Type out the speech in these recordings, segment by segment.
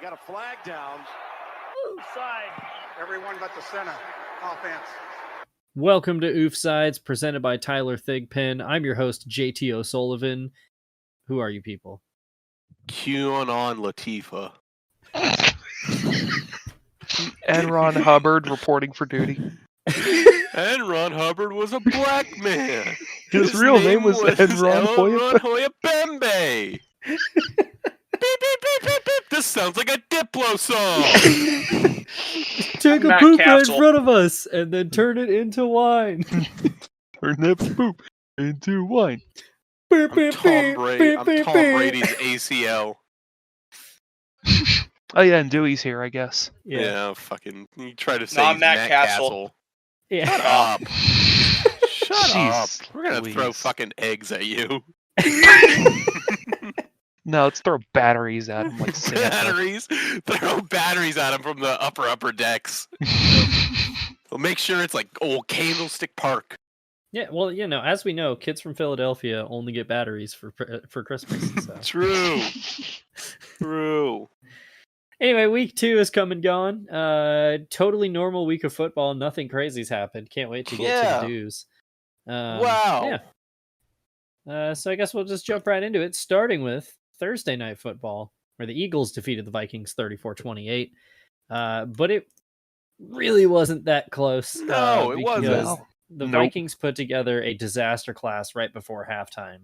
got a flag down. Oofside. Everyone but the center. Offense. Welcome to Oofsides, presented by Tyler Thigpen. I'm your host, JT O'Sullivan. Who are you people? QAnon Latifah. And Ron Hubbard reporting for duty. And Ron Hubbard was a black man. His real name was Enron Hoya Bembe. Beep, beep, beep, beep, beep. This sounds like a Diplo song. Take a poop right in front of us and then turn it into wine. Turn that poop into wine. I'm Tom Brady's ACL. Oh yeah, and Dewey's here, I guess. Yeah, fucking. You try to say I'm Matt Matt Castle. Yeah. Shut up. Shut up. Jeez, We're gonna please. throw fucking eggs at you. No, let's throw batteries at him like Santa. Batteries. Throw batteries at him from the upper decks. We'll make sure it's like old Candlestick Park. Yeah, well, you know, as we know, kids from Philadelphia only get batteries for Christmas. So. True. True. Anyway, week 2 has come and gone. Totally normal week of football. Nothing crazy's happened. Can't wait to get to the news. Wow. Yeah. So I guess we'll just jump right into it, starting with Thursday Night Football, where the Eagles defeated the Vikings 34-28. But it really wasn't that close. No, it wasn't. The Vikings put together a disaster class right before halftime.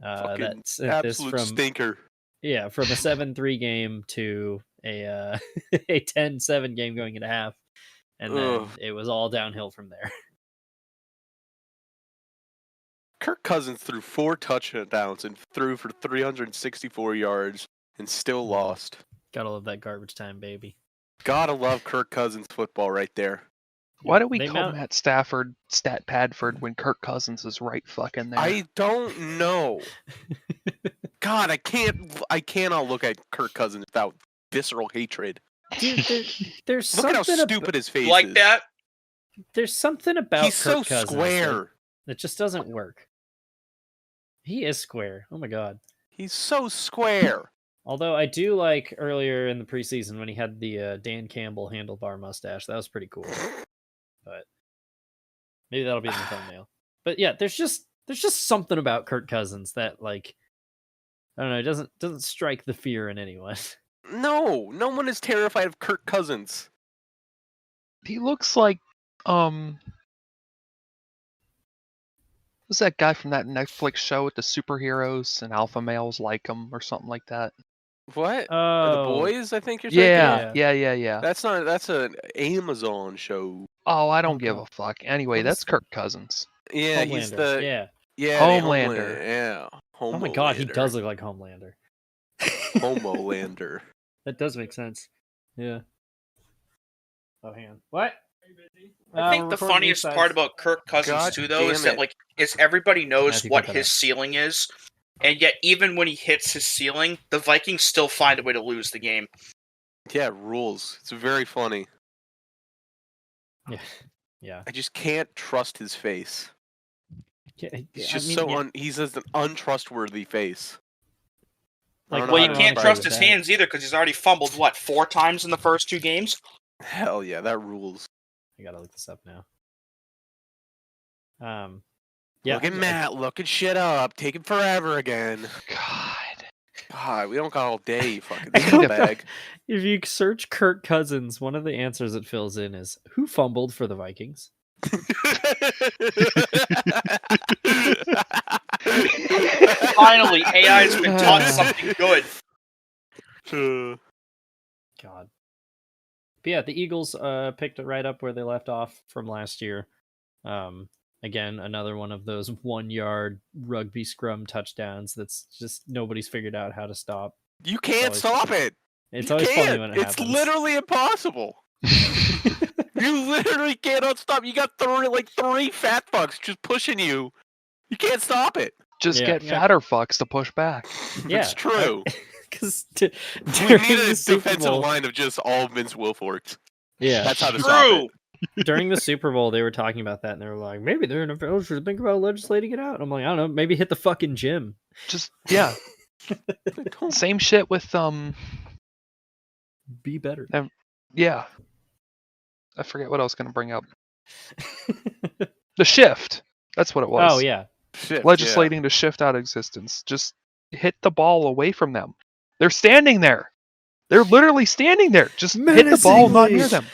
That's absolute stinker. Yeah, from a 7-3 game to a 10-7 game going into half, and then it was all downhill from there. Kirk Cousins threw 4 touchdowns and threw for 364 yards and still lost. Gotta love that garbage time, baby. Gotta love Kirk Cousins football right there. Why do we call Matt Stafford Stat Padford when Kirk Cousins is right fucking there? I don't know. God, I cannot look at Kirk Cousins without visceral hatred. Dude, there's look something at how stupid his face like is. that. There's something about He's so Kirk Cousins square. that just doesn't work. He is square. Oh my god. He's so square. Although I do like earlier in the preseason when he had the Dan Campbell handlebar mustache. That was pretty cool. But maybe that'll be in the thumbnail. But yeah, there's just something about Kirk Cousins that, like, I don't know, it doesn't strike the fear in anyone. No one is terrified of Kirk Cousins. He looks like what's that guy from that Netflix show with the superheroes and alpha males like him or something like that? What? Oh, The Boys, I think you're thinking? Yeah. That's an Amazon show. Oh, I don't give a fuck. Anyway, that's Kirk Cousins. Yeah, Homelander. he's the Homelander. Yeah. Oh my god, he does look like Homelander. Homolander. That does make sense. Yeah. Oh, hang on. What? I think the funniest part about Kirk Cousins too, though, is that everybody knows what his ceiling is, and yet even when he hits his ceiling, the Vikings still find a way to lose the game. Yeah, it rules. It's very funny. Yeah. I just can't trust his face. He's just he's just an untrustworthy face. Well, you can't trust his hands either because he's already fumbled 4 times in the first 2 games. Hell yeah, that rules. I gotta look this up now. Look at Matt looking shit up, taking forever again. God, we don't got all day, you fucking bag. If you search Kirk Cousins, one of the answers it fills in is who fumbled for the Vikings. Finally, AI's been taught something good. God. But yeah, the Eagles picked it right up where they left off from last year. Again, another one of those 1-yard rugby scrum touchdowns that's just nobody's figured out how to stop. You can't stop it. It's always funny when it happens. It's literally impossible. You literally cannot stop. You got 3 fat fucks just pushing you. You can't stop it. Just get fatter fucks to push back. Yeah, it's true. Because we need a defensive line of just all Vince Wilforks. Yeah, that's how to stop it. During the Super Bowl, they were talking about that, and they were like, maybe the NFL should think about legislating it out. I'm like, I don't know, maybe hit the fucking gym. Just, yeah. Same shit with be better. Yeah. I forget what I was going to bring up. The shift. That's what it was. Oh, yeah. Shift, Legislating to shift out of existence. Just hit the ball away from them. They're standing there. They're literally standing there. Just hit the ball, not near them.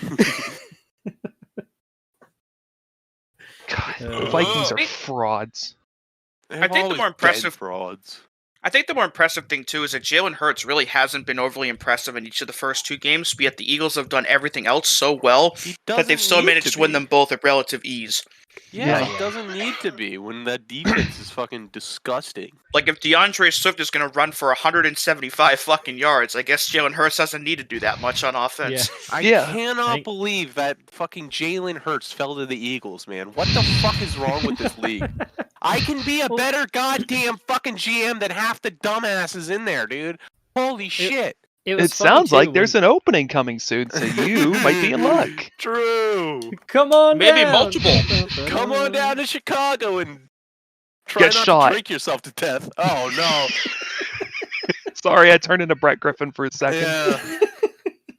God, the Vikings are frauds. I think the more impressive frauds. I think the more impressive thing, too, is that Jalen Hurts really hasn't been overly impressive in each of the first 2 games, but yet the Eagles have done everything else so well that they've still managed to win them both at relative ease. Yeah, he doesn't need to be when that defense is fucking disgusting. Like, if DeAndre Swift is going to run for 175 fucking yards, I guess Jalen Hurts doesn't need to do that much on offense. I cannot believe that fucking Jalen Hurts fell to the Eagles, man. What the fuck is wrong with this league? I can be a better goddamn fucking GM than half the dumbasses in there, dude. Holy shit. It sounds like there's an opening coming soon, so you might be in luck. True. Come on Maybe down. multiple. Come on down to Chicago and try not to drink yourself to death. Oh, no. Sorry, I turned into Brett Griffin for a second. Yeah.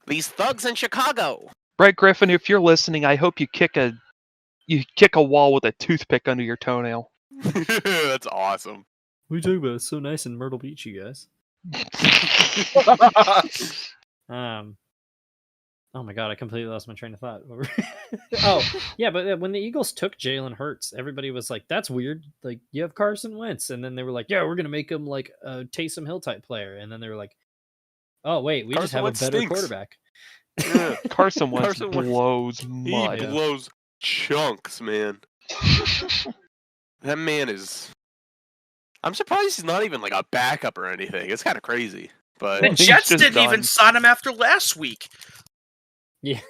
These thugs in Chicago. Brett Griffin, if you're listening, I hope you kick a wall with a toothpick under your toenail. That's awesome. What are you talking about? It's so nice in Myrtle Beach, you guys. Oh my god, I completely lost my train of thought. Oh, yeah, but when the Eagles took Jalen Hurts, everybody was like, that's weird. Like, you have Carson Wentz. And then they were like, yeah, we're going to make him like a Taysom Hill type player. And then they were like, oh, wait, we just have a better quarterback. Yeah. Carson Wentz blows mud. He blows chunks, man. That man is... I'm surprised he's not even like a backup or anything. It's kind of crazy. But the Jets didn't even sign him after last week. Yeah.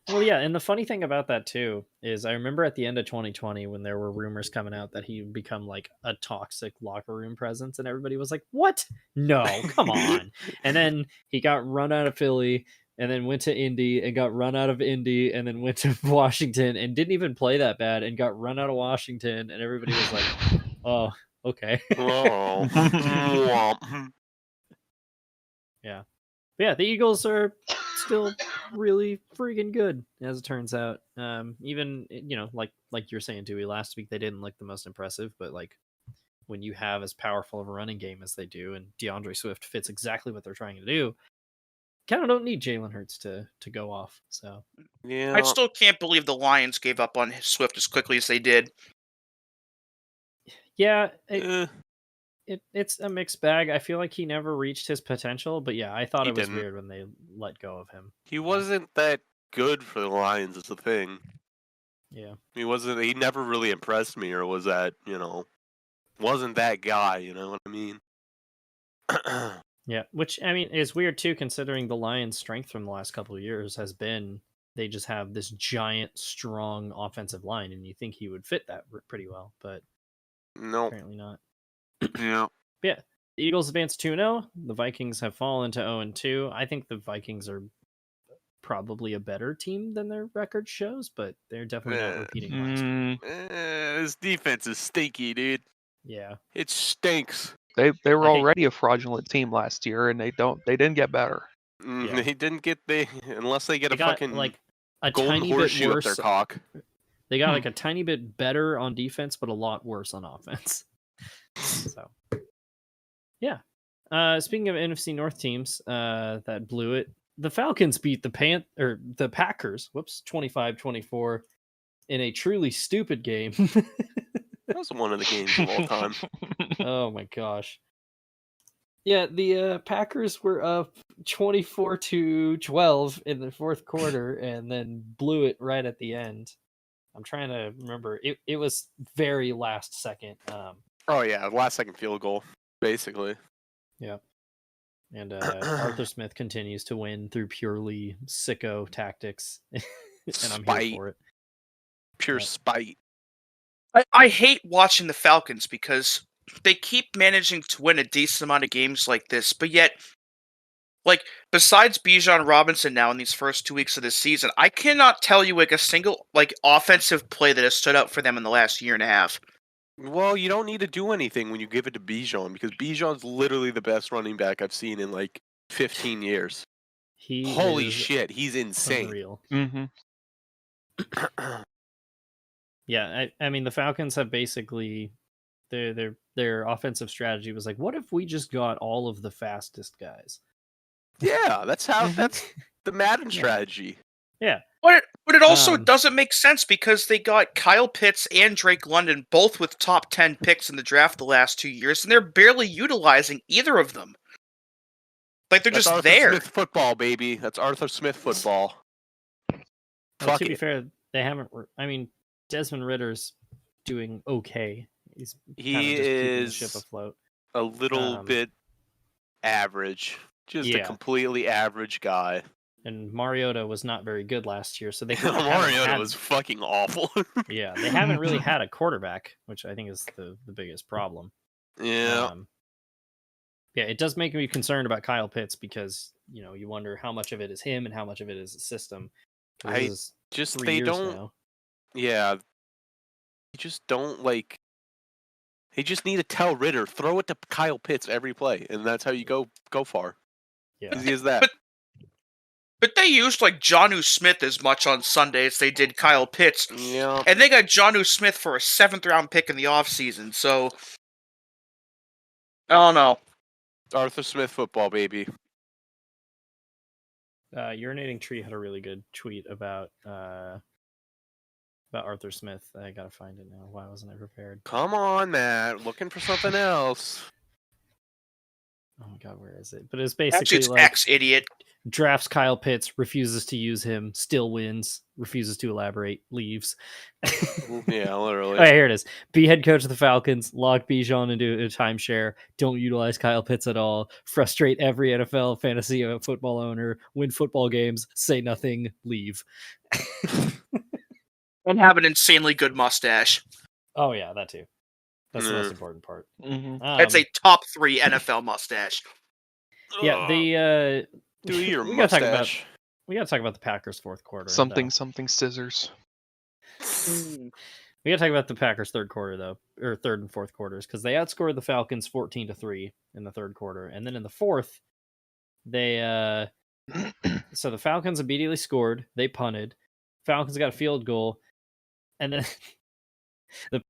Well, yeah, and the funny thing about that, too, is I remember at the end of 2020 when there were rumors coming out that he would become, like, a toxic locker room presence, and everybody was like, what? No, come on. And then he got run out of Philly, and then went to Indy, and got run out of Indy, and then went to Washington, and didn't even play that bad, and got run out of Washington, and everybody was like, oh, okay. Yeah. Yeah, the Eagles are still really freaking good, as it turns out. Even, like you're saying, Dewey, last week they didn't look the most impressive, but like when you have as powerful of a running game as they do, and DeAndre Swift fits exactly what they're trying to do, kind of don't need Jalen Hurts to go off. So yeah, I still can't believe the Lions gave up on Swift as quickly as they did. Yeah, it's a mixed bag. I feel like he never reached his potential, but yeah, I thought it was weird when they let go of him. He wasn't that good for the Lions, is the thing. Yeah. He never really impressed me, or was that, wasn't that guy, you know what I mean? Yeah, which, I mean, is weird too, considering the Lions' strength from the last couple of years has been they just have this giant, strong offensive line, and you think he would fit that pretty well, but no, apparently not. Yeah. Yeah. The Eagles advance 2-0. The Vikings have fallen to 0-2. I think the Vikings are probably a better team than their record shows, but they're definitely not repeating last week. This defense is stinky, dude. Yeah. It stinks. They were already a fraudulent team last year, and they didn't get better. Yeah. They didn't get unless they get fucking like a golden tiny horseshoe bit up worse. their cock. They got like a tiny bit better on defense, but a lot worse on offense. So, yeah. Speaking of NFC North teams that blew it, the Falcons beat the Packers. 25-24 in a truly stupid game. That was one of the games of all time. Oh my gosh. Yeah, the Packers were up 24-12 in the fourth quarter, and then blew it right at the end. I'm trying to remember. It was very last second. Oh yeah, last second field goal, basically. Yeah. And Arthur Smith continues to win through purely sicko tactics. And I'm here for it. Pure spite. I hate watching the Falcons because they keep managing to win a decent amount of games like this, but yet, like, besides Bijan Robinson now in these first 2 weeks of the season, I cannot tell you like a single offensive play that has stood out for them in the last year and a half. Well, you don't need to do anything when you give it to Bijan, because Bijan's literally the best running back I've seen in like 15 years. Holy shit, he's insane. Unreal. Mm-hmm. Yeah, I mean the Falcons have basically their offensive strategy was like, what if we just got all of the fastest guys? Yeah, that's how Mhm. that's the Madden strategy. Yeah. But it also doesn't make sense because they got Kyle Pitts and Drake London both with top 10 picks in the draft the last 2 years, and they're barely utilizing either of them. Like they're That's just Arthur there. Smith football, baby. That's Arthur Smith football. Well, Fuck to be it. fair, they haven't. I mean, Desmond Ritter's doing okay. He's He kind of just keeping the ship is afloat. a little bit average. Just a Yeah. completely average guy. And Mariota was not very good last year, so they Mariota was fucking awful. Yeah, they haven't really had a quarterback, which I think is the biggest problem. Yeah. Yeah, it does make me concerned about Kyle Pitts because you wonder how much of it is him and how much of it is the system. They don't. Now. Yeah, you just don't like. They just need to tell Ritter, throw it to Kyle Pitts every play, and that's how you go far. Yeah. Easy as that. But they used like Jonnu Smith as much on Sunday as they did Kyle Pitts. Yeah. And they got Jonnu Smith for a 7th round pick in the offseason, so I don't know. Arthur Smith football, baby. Urinating Tree had a really good tweet about Arthur Smith. I gotta find it now. Why wasn't I prepared? Come on, Matt. Looking for something else. Oh my god, where is it? But it's basically Actually, it's like ex-idiot. Drafts Kyle Pitts, refuses to use him, still wins, refuses to elaborate, leaves. Yeah, literally. Oh, here it is. Be head coach of the Falcons, lock Bijan into a timeshare, don't utilize Kyle Pitts at all, frustrate every NFL fantasy football owner, win football games, say nothing, leave. And have an insanely good mustache. Oh yeah, that too. That's the most important part. Mm-hmm. It's a top 3 NFL mustache. Yeah, Do your we mustache. gotta talk about the Packers fourth quarter. Something scissors. We gotta talk about the Packers third quarter though, or third and fourth quarters, because they outscored the Falcons 14-3 in the third quarter, and then in the fourth, they so the Falcons immediately scored. They punted. Falcons got a field goal, and then the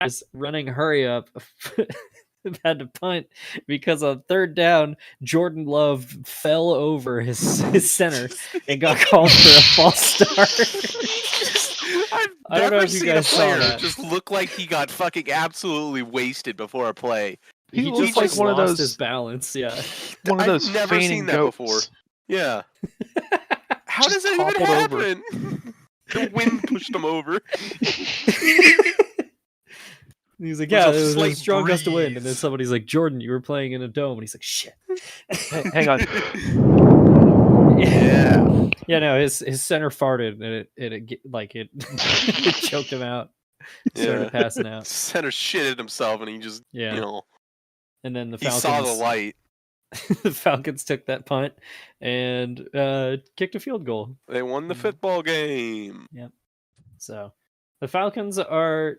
Packers running hurry up had to punt because on third down, Jordan Love fell over his center and got called for a false start. I've don't know never if you seen a guys saw player that. just look like he got fucking absolutely wasted before a play. He just looks like one of lost those his balance. Yeah, one of those I've never feigning seen that goats. before. Yeah. How Just does that even toppled over. happen? The wind pushed him over. he's like, It was yeah, a it was a slight strong gust of wind, and then breeze. somebody's like, Jordan, you were playing in a dome, and he's like, shit. Hang on. Yeah. Yeah, no, his center farted, and it it choked him out. Started passing out. Center shitted himself, and he just, Yeah. And then the he Falcons saw the light. the Falcons took that punt and kicked a field goal. They won the football game. So the Falcons are,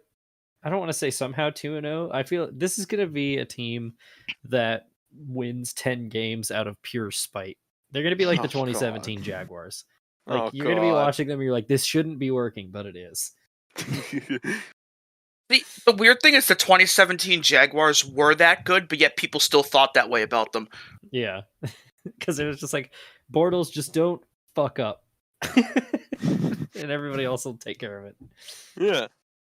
I don't want to say somehow 2-0. I feel this is going to be a team that wins 10 games out of pure spite. They're going to be like the 2017 Jaguars. Like you're going to be watching them and you're like, this shouldn't be working, but it is. The weird thing is the 2017 Jaguars were that good, but yet people still thought that way about them. Yeah. Because it was just like, Bortles, just don't fuck up. And everybody else will take care of it. Yeah.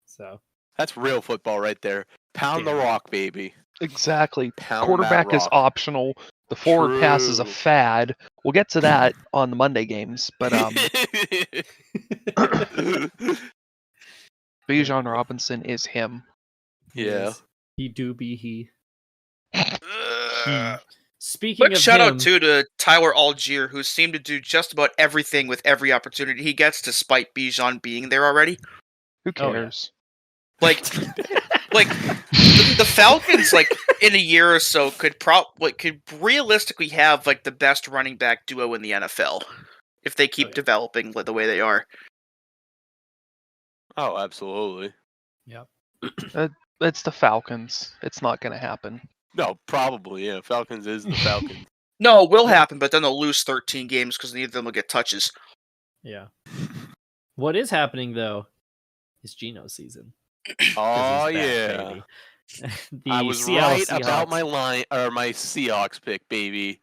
So That's real football right there. Pound the rock, baby. Exactly. Pound Quarterback that is rock. optional. The forward pass is a True. fad. We'll get to that on the Monday games, but Bijan Robinson is him. Yeah. He do be he. Ugh. Speaking Quick of shout him, out too to Tyler Algier, who seemed to do just about everything with every opportunity he gets, despite Bijan being there already. Who Oh, yeah. cares? Like the Falcons, like in a year or so, could realistically have like the best running back duo in the NFL if they keep developing the way they are. Oh, absolutely. It's the Falcons. It's not going to happen. No, probably, yeah. Falcons is the Falcons. No, it will happen, but then they'll lose 13 games because neither of them will get touches. Yeah. What is happening though is Geno's season. Oh back, yeah. baby. I was Seattle right about Seahawks. my Seahawks pick, baby.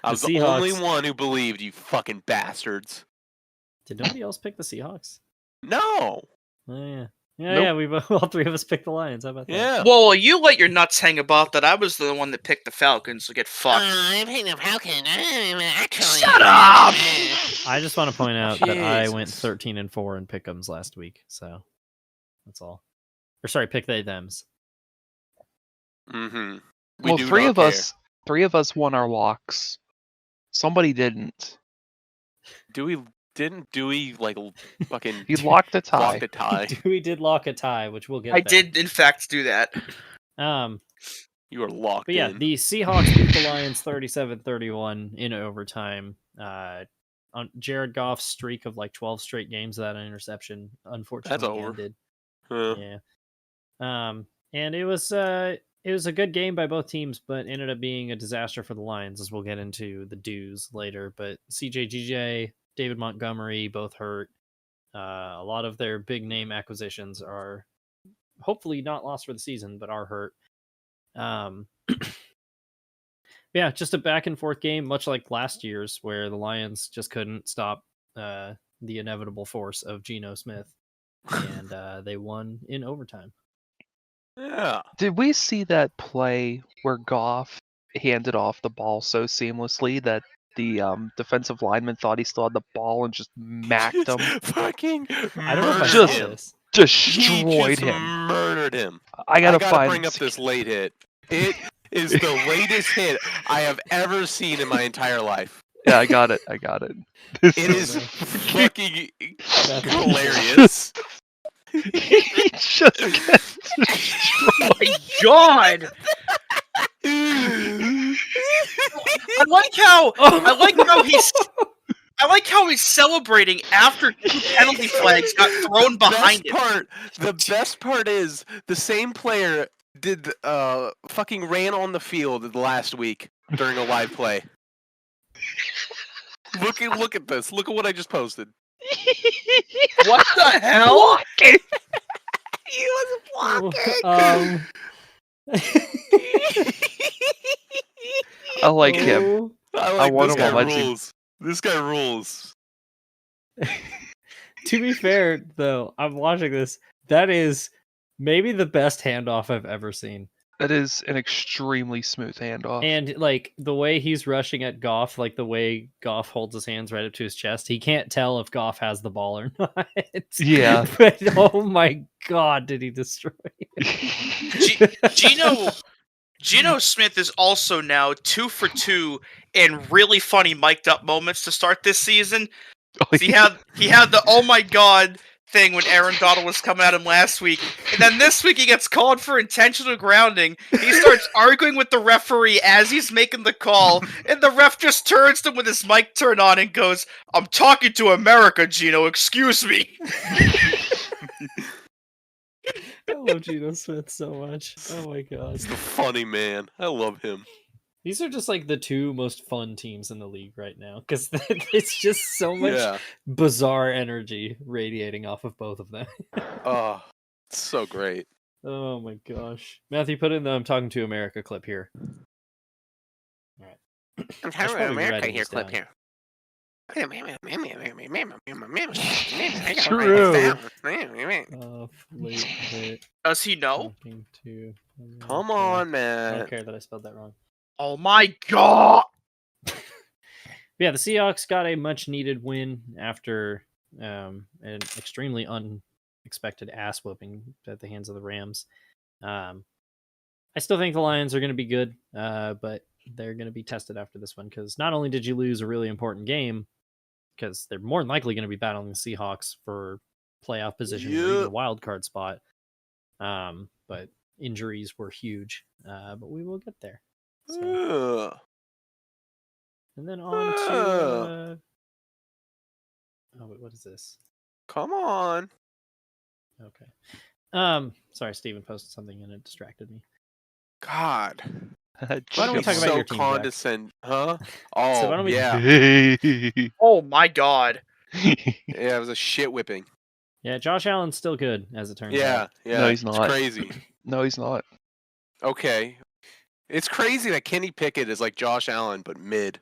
I was the Seahawks. only one who believed, you fucking bastards. Did nobody else pick the Seahawks? No. Oh yeah. Yeah, Nope. yeah, we all three of us picked the Lions. How about that? Yeah. Well, you let your nuts hang about that. I was the one that picked the Falcons, so get fucked. I picked the Falcons. Shut up! I just want to point out that I went Jesus. 13-4 in pick'ems last week, so that's all. Or sorry, pick they thems. Mm-hmm. Well, three of us won our locks. Somebody didn't. Didn't Dewey like fucking He locked a tie. lock a tie? We did lock a tie, which we'll get. I there. did, in fact, do that. You are locked But yeah, in. the Seahawks beat the Lions 37-31 in overtime. On Jared Goff's streak of like 12 straight games without an interception, unfortunately, That's over. ended. Huh. Yeah. And it was a good game by both teams, but ended up being a disaster for the Lions, as we'll get into the dues later. But CJ, David Montgomery, both hurt. A lot of their big name acquisitions are hopefully not lost for the season, but are hurt. Yeah, just a back and forth game, much like last year's, where the Lions just couldn't stop the inevitable force of Geno Smith, and they won in overtime. Yeah. Did we see that play where Goff handed off the ball so seamlessly that the defensive lineman thought he still had the ball and just macked him? Fucking I don't know if I murdered saw Just him. this. Destroyed He just him. murdered him. I gotta find. bring up this late hit. It is the latest hit I have ever seen in my entire life. Yeah, I got it. It is fucking hilarious. He just gets destroyed. Oh my god! I like how he's celebrating after 2 penalty flags got thrown behind him. The best part is the same player did fucking ran on the field last week during a live play. Look at this. Look at what I just posted. What the hell? He was blocking. I like him. I want this him on guy my team. rules. This guy rules. To be fair, though, I'm watching this. That is maybe the best handoff I've ever seen. That is an extremely smooth handoff. And like the way he's rushing at Goff, like the way Goff holds his hands right up to his chest, he can't tell if Goff has the ball or not. Yeah. But oh my god, did he destroy him? Geno Smith is also now 2 for 2 in really funny mic'd up moments to start this season. He had the oh my god thing when Aaron Donald was coming at him last week, and then this week he gets called for intentional grounding. He starts arguing with the referee as he's making the call, and the ref just turns to him with his mic turned on and goes, "I'm talking to America, Geno. Excuse me." I love Geno Smith so much. Oh my god. He's the funny man. I love him. These are just like the two most fun teams in the league right now because it's just so much bizarre energy radiating off of both of them. Oh, it's so great. Oh my gosh. Matthew, put in the I'm talking to America clip here. All right. I'm talking to America here clip down. here. True. Does he know? Come on, I man. don't care that I spelled that wrong. Oh my god! Yeah, the Seahawks got a much needed win after an extremely unexpected ass whooping at the hands of the Rams. I still think the Lions are going to be good, but they're going to be tested after this one because not only did you lose a really important game, because they're more than likely going to be battling the Seahawks for playoff position or even a wild card spot, but injuries were huge. But we will get there. So. And then on to... Oh, wait, what is this? Come on. Okay. Sorry, Steven posted something and it distracted me. God. Why don't we talk about so your team, Jack? condescending, huh? Oh, So why don't we- yeah. Oh my god. Yeah, it was a shit whipping. Yeah, Josh Allen's still good, as it turns out. Yeah, yeah. No, he's It's not. crazy. No, he's not. Okay. It's crazy that Kenny Pickett is like Josh Allen, but mid.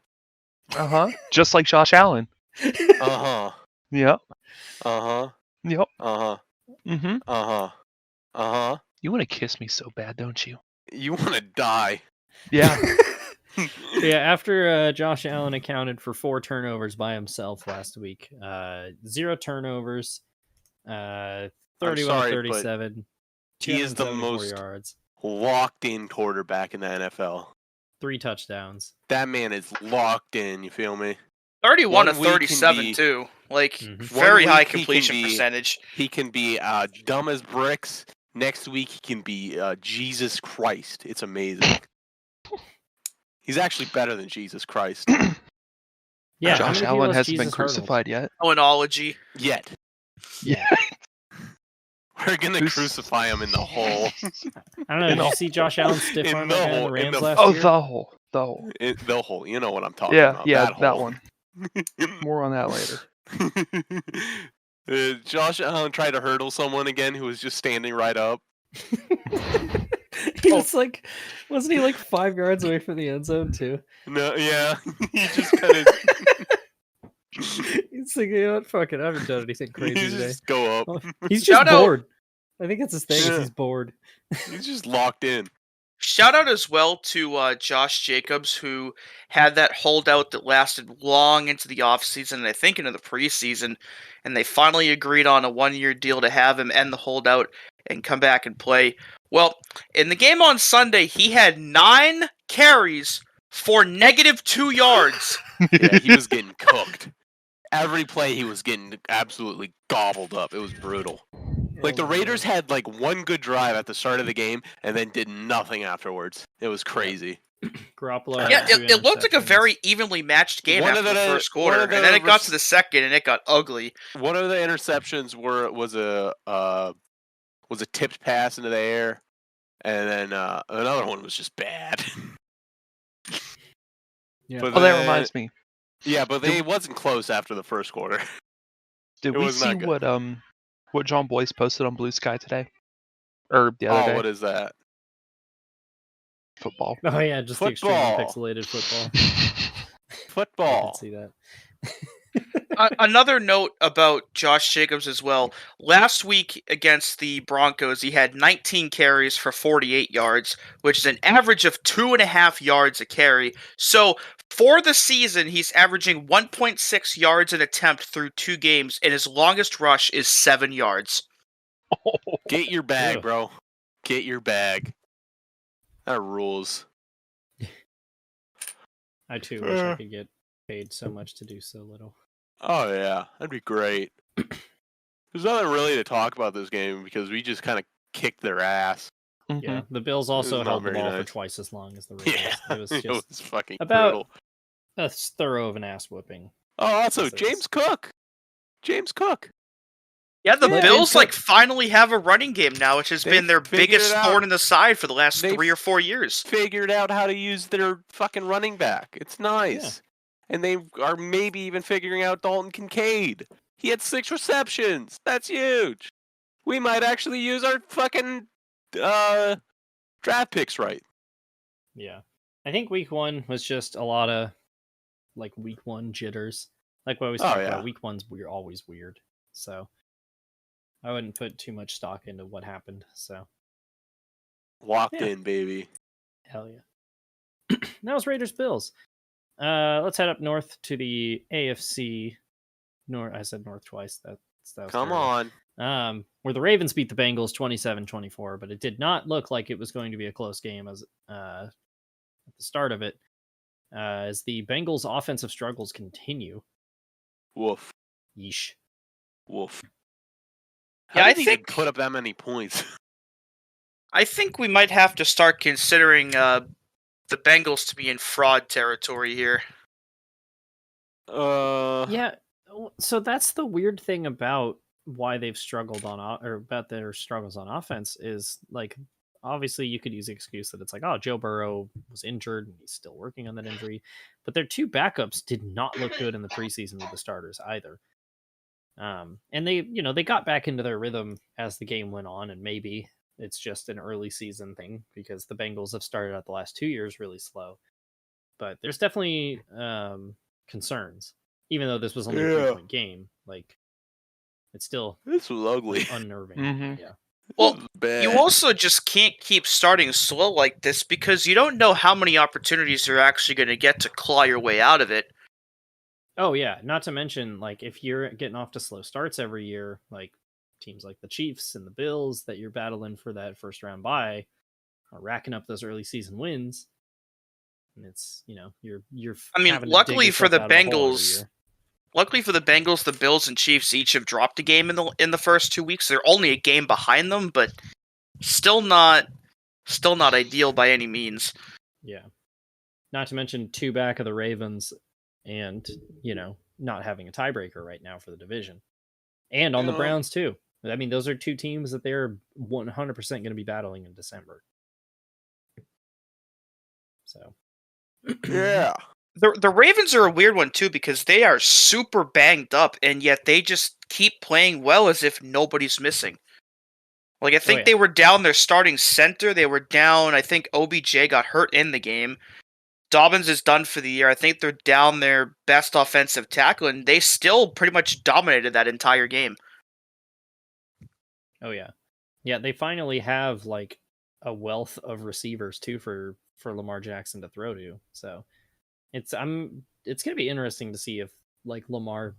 Just like Josh Allen. Uh-huh. Yep. Uh-huh. Yep. Uh-huh. Mm-hmm. Uh-huh. Uh-huh. You want to kiss me so bad, don't you? You want to die. Yeah. Yeah, after Josh Allen accounted for 4 turnovers by himself last week, 0 turnovers, 31 sorry, 37, he is the 274 most yards, locked-in quarterback in the NFL. 3 touchdowns. That man is locked in, you feel me? 31 One of week can 37 be- too. Like Mhm. very One high week he can completion be- percentage. He can be dumb as bricks. Next week he can be Jesus Christ. It's amazing. He's actually better than Jesus Christ. Yeah, how Josh many people Allen has hasn't been Jesus hurdled? crucified yet. Oenology. Yet. Yeah. We're gonna Who's- crucify him in the hole. I don't know. Did you see Josh Allen stiff In arm the that guy in hole, the in Rams the- last Oh, year? the hole. The hole. The hole. You know what I'm talking Yeah, about. yeah, that hole. one. More on that later. Josh Allen tried to hurdle someone again who was just standing right up. He was like, wasn't he like 5 yards away from the end zone too? No, yeah. He just kind of He's like, you know what? Fuck it. I haven't done anything crazy he today. just go up. Oh, he's just Shout out- bored. I think that's his thing. Is Yeah. he's bored. He's just locked in. Shout out as well to Josh Jacobs, who had that holdout that lasted long into the offseason and I think into the preseason, and they finally agreed on a 1-year deal to have him end the holdout and come back and play. Well, in the game on Sunday, he had 9 carries for -2 yards. Yeah, he was getting cooked. Every play he was getting absolutely gobbled up. It was brutal. Like the Oh my Raiders God. had like one good drive at the start of the game and then did nothing afterwards. It was crazy. Garoppolo had Yeah, 2 it looked like a interceptions. very evenly matched game One after of the the- first one quarter, of the and then it got to rec- the second, and it got ugly. One of the interceptions was a tipped pass into the air, and then another one was just bad. Yeah. But Oh, that then- reminds me. Yeah, but it wasn't close after the first quarter. Did It we was see not good. what John Boyce posted on Blue Sky today? Or the other Oh, day? what is that? Football. Oh yeah, just the extremely Football. pixelated football. I Football. did see that. Another note about Josh Jacobs as well. Last week against the Broncos, he had 19 carries for 48 yards, which is an average of 2.5 yards a carry. So for the season, he's averaging 1.6 yards an attempt through 2 games, and his longest rush is 7 yards. Get your bag, Ugh. bro. Get your bag. That rules. I too wish I could get paid so much to do so little. Oh yeah, that'd be great. There's nothing really to talk about this game because we just kind of kicked their ass. Mhm. Yeah, the Bills also not held the very ball nice. for twice as long as the Raiders. Yeah, It was just fucking about- brutal. a thorough of an ass whooping. Oh, also This is- James Cook. James Cook. Yeah, the Yeah, Bills they- finally have a running game now, which has They been their figured biggest it out. thorn in the side for the last They 3 or 4 years. Figured out how to use their fucking running back. It's nice. And they are maybe even figuring out Dalton Kincaid. He had 6 receptions. That's huge. We might actually use our fucking draft picks right. Yeah. I think week 1 was just a lot of like week 1 jitters. Like what we talked yeah. about, week 1's always weird. So I wouldn't put too much stock into what happened. So Locked Yeah. in, baby. hell yeah. That was Raiders Bills. Let's head up north to the AFC. I said north twice. That was Come terrible. on. Where the Ravens beat the Bengals 27-24, but it did not look like it was going to be a close game as at the start of it, as the Bengals' offensive struggles continue. Woof. Yeesh. Woof. Yeah, How I did he even think- put up that many points. I think we might have to start considering the Bengals to be in fraud territory here. Yeah, so that's the weird thing about why they've struggled or about their struggles on offense is like obviously you could use the excuse that it's like, oh, Joe Burrow was injured and he's still working on that injury. But their two backups did not look good in the preseason with the starters either. And they got back into their rhythm as the game went on, and maybe it's just an early season thing because the Bengals have started out the last 2 years really slow. But there's definitely concerns, even though this was only a 3-point game. Like, this was ugly, unnerving. Mhm. Yeah. Well, you also just can't keep starting slow like this because you don't know how many opportunities you're actually going to get to claw your way out of it. Oh yeah, not to mention, like, if you're getting off to slow starts every year, like teams like the Chiefs and the Bills that you're battling for that first round bye are racking up those early season wins, and it's you're. I mean, having to dig luckily for yourself the out of a hole every Bengals, year. the Bills and Chiefs each have dropped a game in the first 2 weeks. They're only a game behind them, but still not ideal by any means. Yeah. Not to mention 2 back of the Ravens, and not having a tiebreaker right now for the division, and on the Browns too. I mean, those are 2 teams that they're 100% going to be battling in December. So, Yeah. The Ravens are a weird one too because they are super banged up, and yet they just keep playing well as if nobody's missing. Like, I think they were down their starting center. They were down. I think OBJ got hurt in the game. Dobbins is done for the year. I think they're down their best offensive tackle, and they still pretty much dominated that entire game. Oh yeah, yeah. They finally have like a wealth of receivers too for Lamar Jackson to throw to. So it's gonna be interesting to see if like Lamar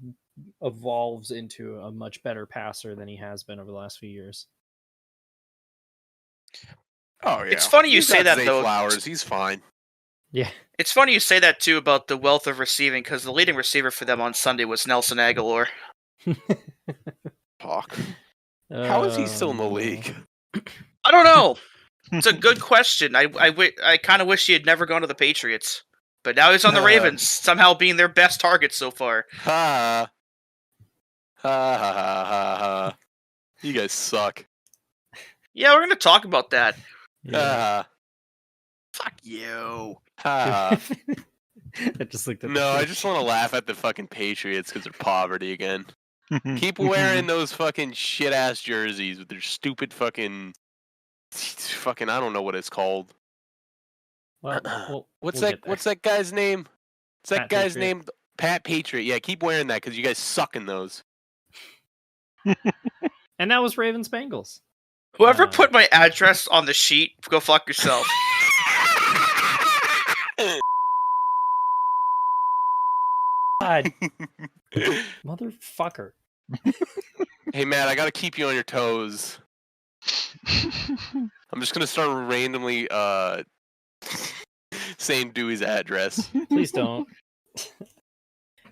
evolves into a much better passer than he has been over the last few years. Oh yeah. It's funny you say that though. Flowers, he's fine. Yeah. It's funny you say that too about the wealth of receiving because the leading receiver for them on Sunday was Nelson Aguilar. Fuck. How is he still in the league? I don't know. It's a good question. I kind of wish he had never gone to the Patriots, but now he's on the Ravens, somehow being their best target so far. Ha ha ha ha ha. You guys suck. Yeah, we're gonna talk about that. Yeah. Fuck you. Ha. I just looked at I just want to laugh at the fucking Patriots because they're poverty again. Keep wearing those fucking shit ass jerseys with their stupid fucking I don't know what it's called. Well, What's that guy's name? What's that guy's name? Pat Patriot. Yeah, keep wearing that because you guys suck in those. And that was Ravens Bengals. Whoever put my address on the sheet, go fuck yourself. God. Motherfucker. Hey, Matt, I gotta keep you on your toes. I'm just gonna start randomly saying Dewey's address. Please don't.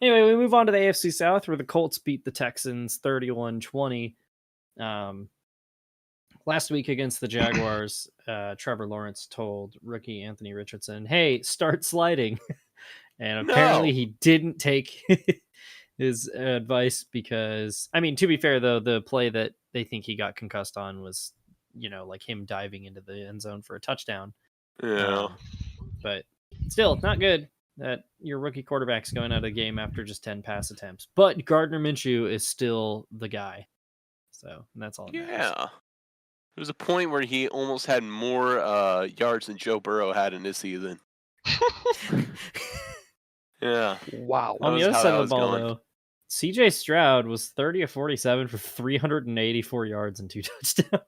Anyway, we move on to the AFC South where the Colts beat the Texans 31-20. Last week against the Jaguars, Trevor Lawrence told rookie Anthony Richardson, hey, start sliding. And apparently he didn't take his advice because, I mean, to be fair, though, the play that they think he got concussed on was, like him diving into the end zone for a touchdown. Yeah. But still, not good that your rookie quarterback's going out of the game after just 10 pass attempts. But Gardner Minshew is still the guy. So that's all. Yeah. There was a point where he almost had more yards than Joe Burrow had in this season. Yeah. Wow. On the other side of the ball, though, CJ Stroud was 30 of 47 for 384 yards and 2 touchdowns.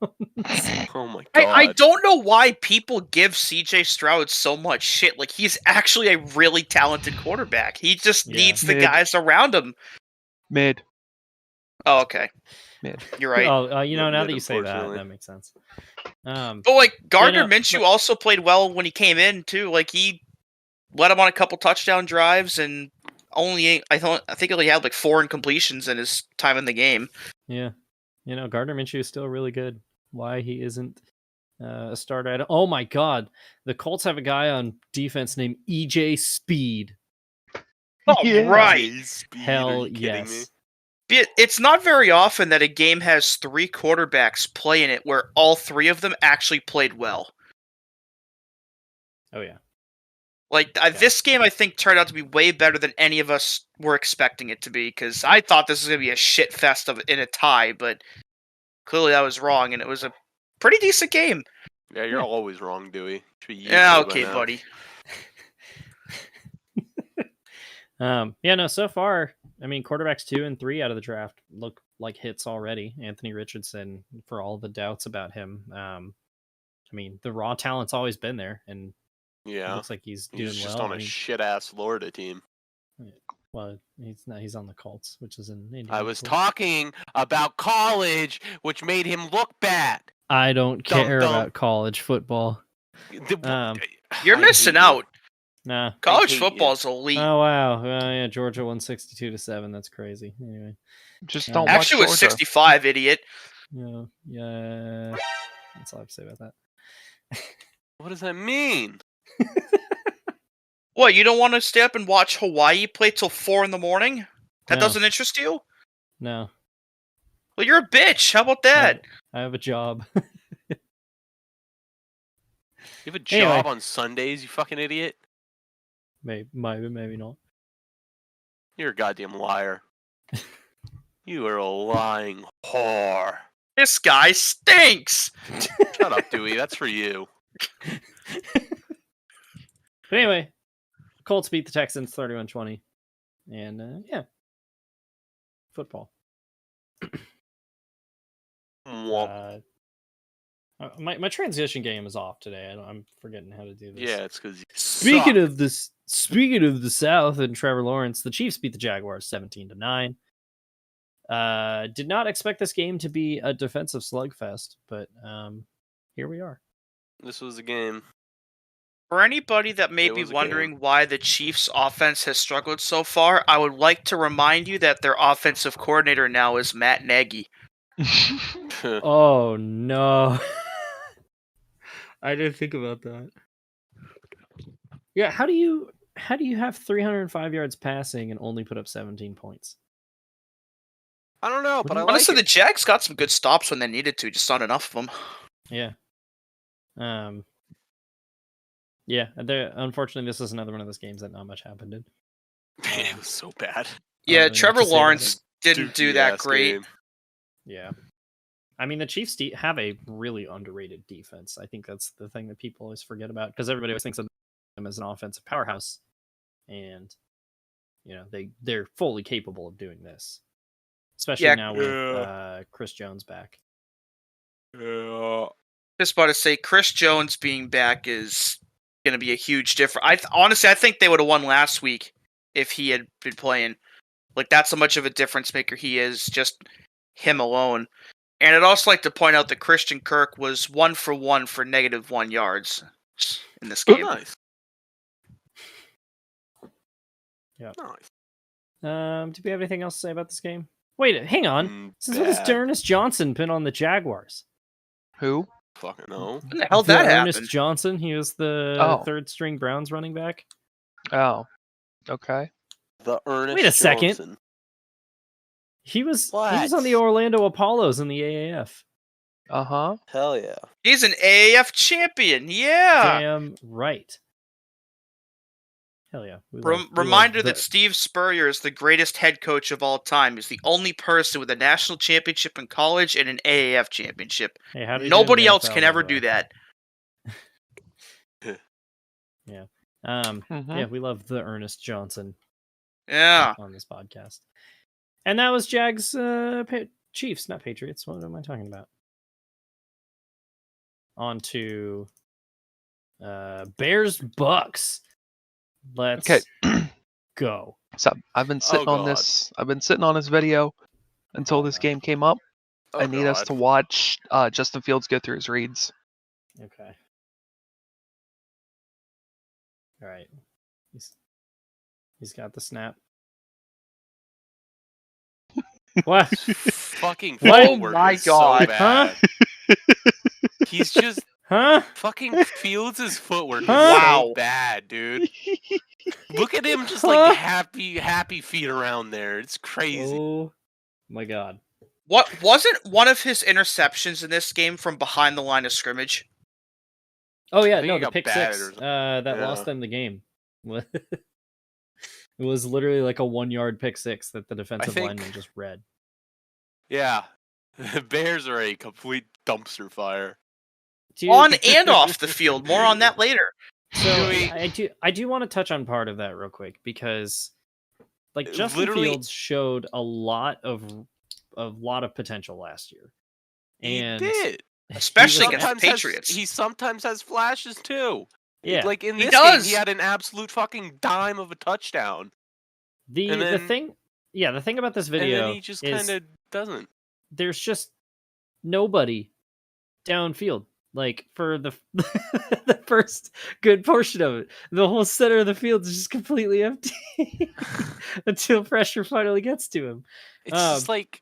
Oh my god. I don't know why people give CJ Stroud so much shit. Like, he's actually a really talented quarterback. He just needs the guys around him. Mid. Oh, okay. Mid. You're right. Oh, now that you say that makes sense. But like Gardner Minshew also played well when he came in too. Like, he led him on a couple touchdown drives and I think he only had like 4 incompletions in his time in the game. Yeah. Gardner Minshew is still really good. Why he isn't a starter? Oh my god. The Colts have a guy on defense named EJ Speed. Oh, yeah. Right. Hell yes. It's not very often that a game has 3 quarterbacks play in it where all 3 of them actually played well. Oh yeah. Like this game, I think turned out to be way better than any of us were expecting it to be. Because I thought this was gonna be a shit fest in a tie, but clearly I was wrong, and it was a pretty decent game. Yeah, you're always wrong, Dewey. Yeah, okay, buddy. Yeah, no, so far, I mean, quarterbacks 2 and 3 out of the draft look like hits already. Anthony Richardson, for all the doubts about him. I mean, the raw talent's always been there, and yeah, it looks like he's doing just well. on a shit-ass Florida team. Well, he's on the Colts, which is in I was talking about college, which made him look bad. I don't care about college football. You're missing out. Nah. College football is elite. Oh wow, yeah, Georgia won 62-7. That's crazy. Anyway, just don't. Actually, it was 65, idiot. Yeah. That's all I have to say about that. What does that mean? What, you don't want to stay up and watch Hawaii play till 4 in the morning? That doesn't interest you? No. Well, you're a bitch. How about that? I have a job. You have a job on Sundays, you fucking idiot? Maybe not. You're a goddamn liar. You are a lying whore. This guy stinks! Shut up, Dewey. That's for you. But anyway, Colts beat the Texans 31-20. And, yeah. Football. My transition game is off today. I'm forgetting how to do this. Yeah, it's because Speaking of the South and Trevor Lawrence, the Chiefs beat the Jaguars 17-9. Did not expect this game to be a defensive slugfest, but here we are. This was a game. For anybody that may be wondering why the Chiefs' offense has struggled so far, I would like to remind you that their offensive coordinator now is Matt Nagy. Oh no. I didn't think about that. Yeah, how do you have 305 yards passing and only put up 17 points? I don't know, but honestly, the Jags got some good stops when they needed to, just not enough of them. Yeah. Yeah, unfortunately, this is another one of those games that not much happened in. It was so bad. Yeah, Trevor Lawrence didn't do that great. Game. Yeah. I mean, the Chiefs have a really underrated defense. I think that's the thing that people always forget about, because everybody always thinks of them as an offensive powerhouse, and they're fully capable of doing this, especially now with Chris Jones back. Yeah. Just about to say, Chris Jones being back is going to be a huge difference. Honestly, I think they would have won last week if he had been playing. Like, that's how much of a difference maker he is, just him alone. And I'd also like to point out that Christian Kirk was 1 for 1 for -1 yards in this game. Nice. Yeah. Nice. Do we have anything else to say about this game? Wait, hang on. Since when has Ernest Johnson been on the Jaguars? Who? Fucking no. When the hell that happened? Ernest Johnson. He was the third string Browns running back. Oh, okay. The Ernest. Wait a second. Johnson. He was on the Orlando Apollos in the AAF. Uh-huh. Hell yeah. He's an AAF champion. Yeah. Damn right. Hell yeah. Reminder that Steve Spurrier is the greatest head coach of all time. He's the only person with a national championship in college and an AAF championship. Hey, nobody else can ever do that. Yeah. Yeah, we love the Ernest Johnson. Yeah. On this podcast. And that was Jags Chiefs, not Patriots. What am I talking about? On to Bears Bucks. Let's go. So I've been sitting on this. I've been sitting on this video until this game came up. I need us to watch Justin Fields go through his reads. Okay. All right. He's got the snap. What? Fucking oh my god. So bad. He's just fucking Fields' footwork is so bad, dude. Look at him just like happy feet around there. It's crazy. Oh My God. What wasn't one of his interceptions in this game from behind the line of scrimmage? Oh yeah, I think no, he the got pick batted six or something. that Yeah. lost them the game. It was literally like a 1-yard pick six that the defensive lineman just read. Yeah. The Bears are a complete dumpster fire. Dude, On and off the field. More on that later. So I do want to touch on part of that real quick because like Justin Literally- Fields showed a lot of potential last year. And he did. Especially he was against the Patriots. He sometimes has flashes too. Yeah. Like in He this game, does. he had an absolute fucking dime of a touchdown. the thing about this And video then he just is kind of doesn't. there's just nobody downfield. Like for the the first good portion of it, the whole center of the field is just completely empty until pressure finally gets to him. It's just like,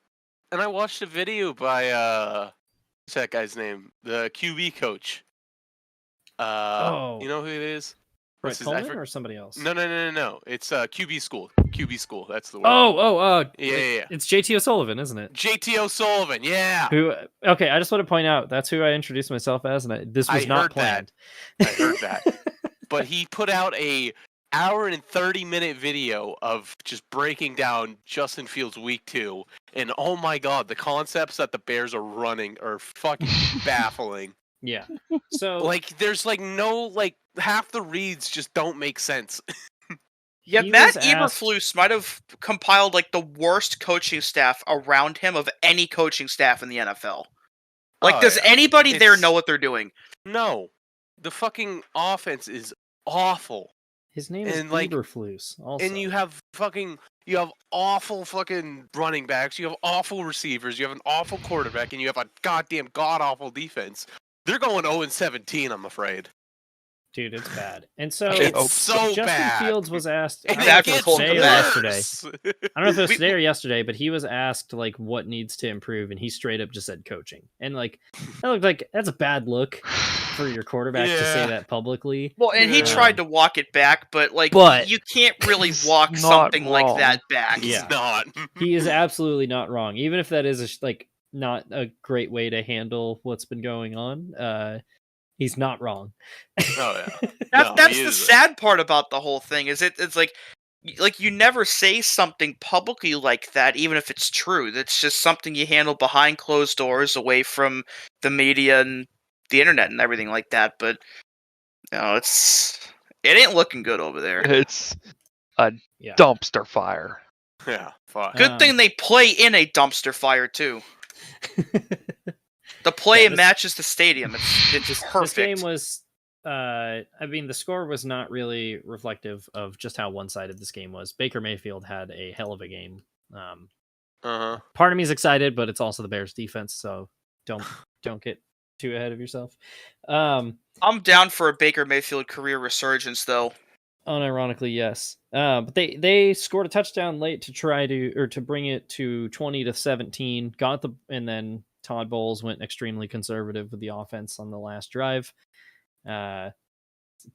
and I watched a video by what's that guy's name? The QB coach. You know who it is? Brett What's his- I Coleman for- or somebody else? No. It's QB school. QB school. That's the word. Yeah. It's JT O'Sullivan, isn't it? JT O'Sullivan. Yeah. Okay, I just want to point out that's who I introduced myself as, and this was not heard planned. I heard that. But he put out a hour and 30-minute video of just breaking down Justin Fields week 2, and oh my god, the concepts that the Bears are running are fucking baffling. Yeah. So Like there's like no like half the reads just don't make sense. Yeah, he Matt was asked- Eberflus might have compiled like the worst coaching staff around him of any coaching staff in the NFL. Like, Oh, does yeah. anybody there It's- know what they're doing? No. The fucking offense is awful. his name is and, like- Eberflus. Also, And you have awful fucking running backs, you have awful receivers, you have an awful quarterback, and you have a goddamn god-awful defense. They're going 0-17, I'm afraid. dude, it's bad. And so It's so Justin bad. Fields was asked. I And don't know if it it was gets today or worse. yesterday. I don't know if it was today or yesterday, but he was asked like what needs to improve, and he straight up just said coaching. And like that looked like that's a bad look for your quarterback to say Yeah. that publicly. Well, and he Yeah. tried to walk it back, but you can't really he's walk not something like wrong. that back. He's Yeah. not. He is absolutely not wrong, even if that is not a great way to handle what's been going on. He's not wrong. Oh yeah. That's he the isn't. sad part about the whole thing. Is it's like you never say something publicly like that, even if it's true. That's just something you handle behind closed doors, away from the media and the internet and everything like that. But it ain't looking good over there. It's a Yeah. dumpster fire. Yeah. Fuck. Good thing they play in a dumpster fire too. The play Yeah, this- matches the stadium. It's This perfect. game was, I mean, the score was not really reflective of just how one-sided this game was. Baker Mayfield had a hell of a game. Uh-huh. Part of me is excited, but it's also the Bears' defense, so don't get too ahead of yourself. I'm down for a Baker Mayfield career resurgence, though. Unironically, yes. But they scored a touchdown late to bring it to 20-17. And then Todd Bowles went extremely conservative with the offense on the last drive.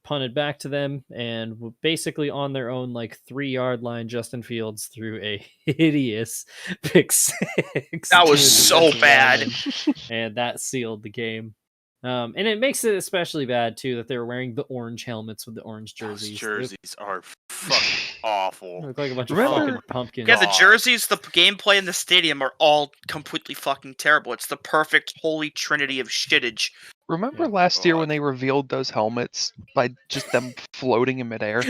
Punted back to them, and basically on their own 3-yard line, Justin Fields threw a hideous pick six. That was to the so defensive bad. lineman, and that sealed the game. And it makes it especially bad too that they're wearing the orange helmets with the orange Those jerseys. jerseys are fucking awful. They look like a bunch Remember- of fucking pumpkins. Yeah, the God. jerseys, the gameplay, and the stadium are all completely fucking terrible. It's the perfect holy trinity of shittage. Remember Yeah. last year when God. they revealed those helmets by just them floating in midair?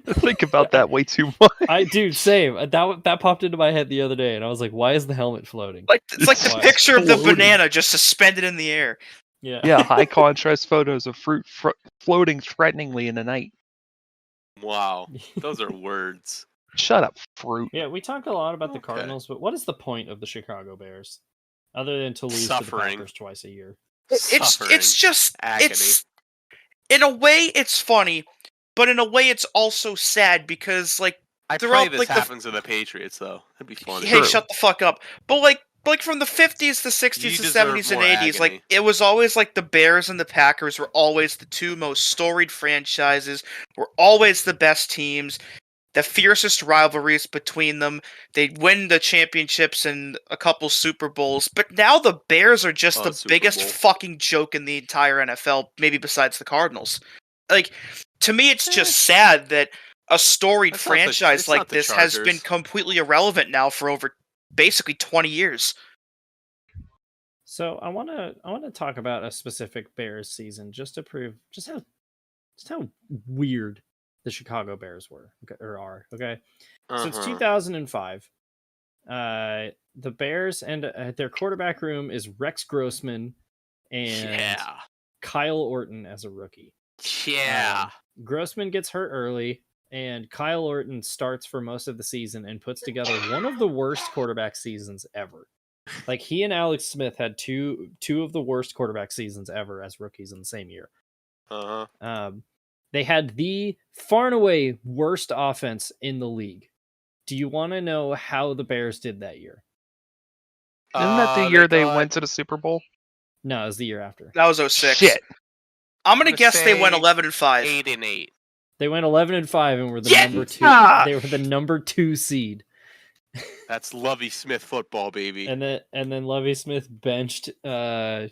I think about that way too much. Dude, same. That popped into my head the other day, and I was like, "Why is the helmet floating?" It's like the Why? picture of the Floating. banana just suspended in the air. Yeah, Yeah, high contrast photos of fruit floating threateningly in the night. Wow. Those are words. Shut up, fruit. yeah. We talk a lot about the Okay. Cardinals, but what is the point of the Chicago Bears, other than to lose to the Suffering. Packers twice a year? Suffering. It's just Agony. it's in a way it's funny, but in a way it's also sad because I They're pray all, this like, the- happens to the Patriots, though. That'd be funny. hey, shut the fuck up. But like from the 50s, the 60s, You the deserve 70s, and more 80s, agony. like it was always like the Bears and the Packers were always the two most storied franchises, were always the best teams. the fiercest rivalries between them. They win the championships and a couple Super Bowls, but now the Bears are just the Super biggest Bowl. fucking joke in the entire NFL, maybe besides the Cardinals. Like, to me, it's just sad that a storied It's not the- franchise it's like not the this has been Chargers. completely irrelevant now for over basically 20 years. So I want to talk about a specific Bears season just to prove just how weird the Chicago Bears were or are. Okay, since Uh-huh. 2005, the Bears and their quarterback room is Rex Grossman and Yeah. Kyle Orton as a rookie. Yeah. Grossman gets hurt early, and Kyle Orton starts for most of the season and puts together one of the worst quarterback seasons ever. Like, he and Alex Smith had two of the worst quarterback seasons ever as rookies in the same year. Uh-huh. They had the far and away worst offense in the league. Do you want to know how the Bears did that year? Isn't that the year they went to the Super Bowl? No, it was the year after. That was 06. Shit. I'm gonna guess they went 11-5. 8-8. They went 11-5 and were the Yeah! number 2. They were the number 2 seed. That's Lovie Smith football, baby. And then Lovie Smith benched Kyle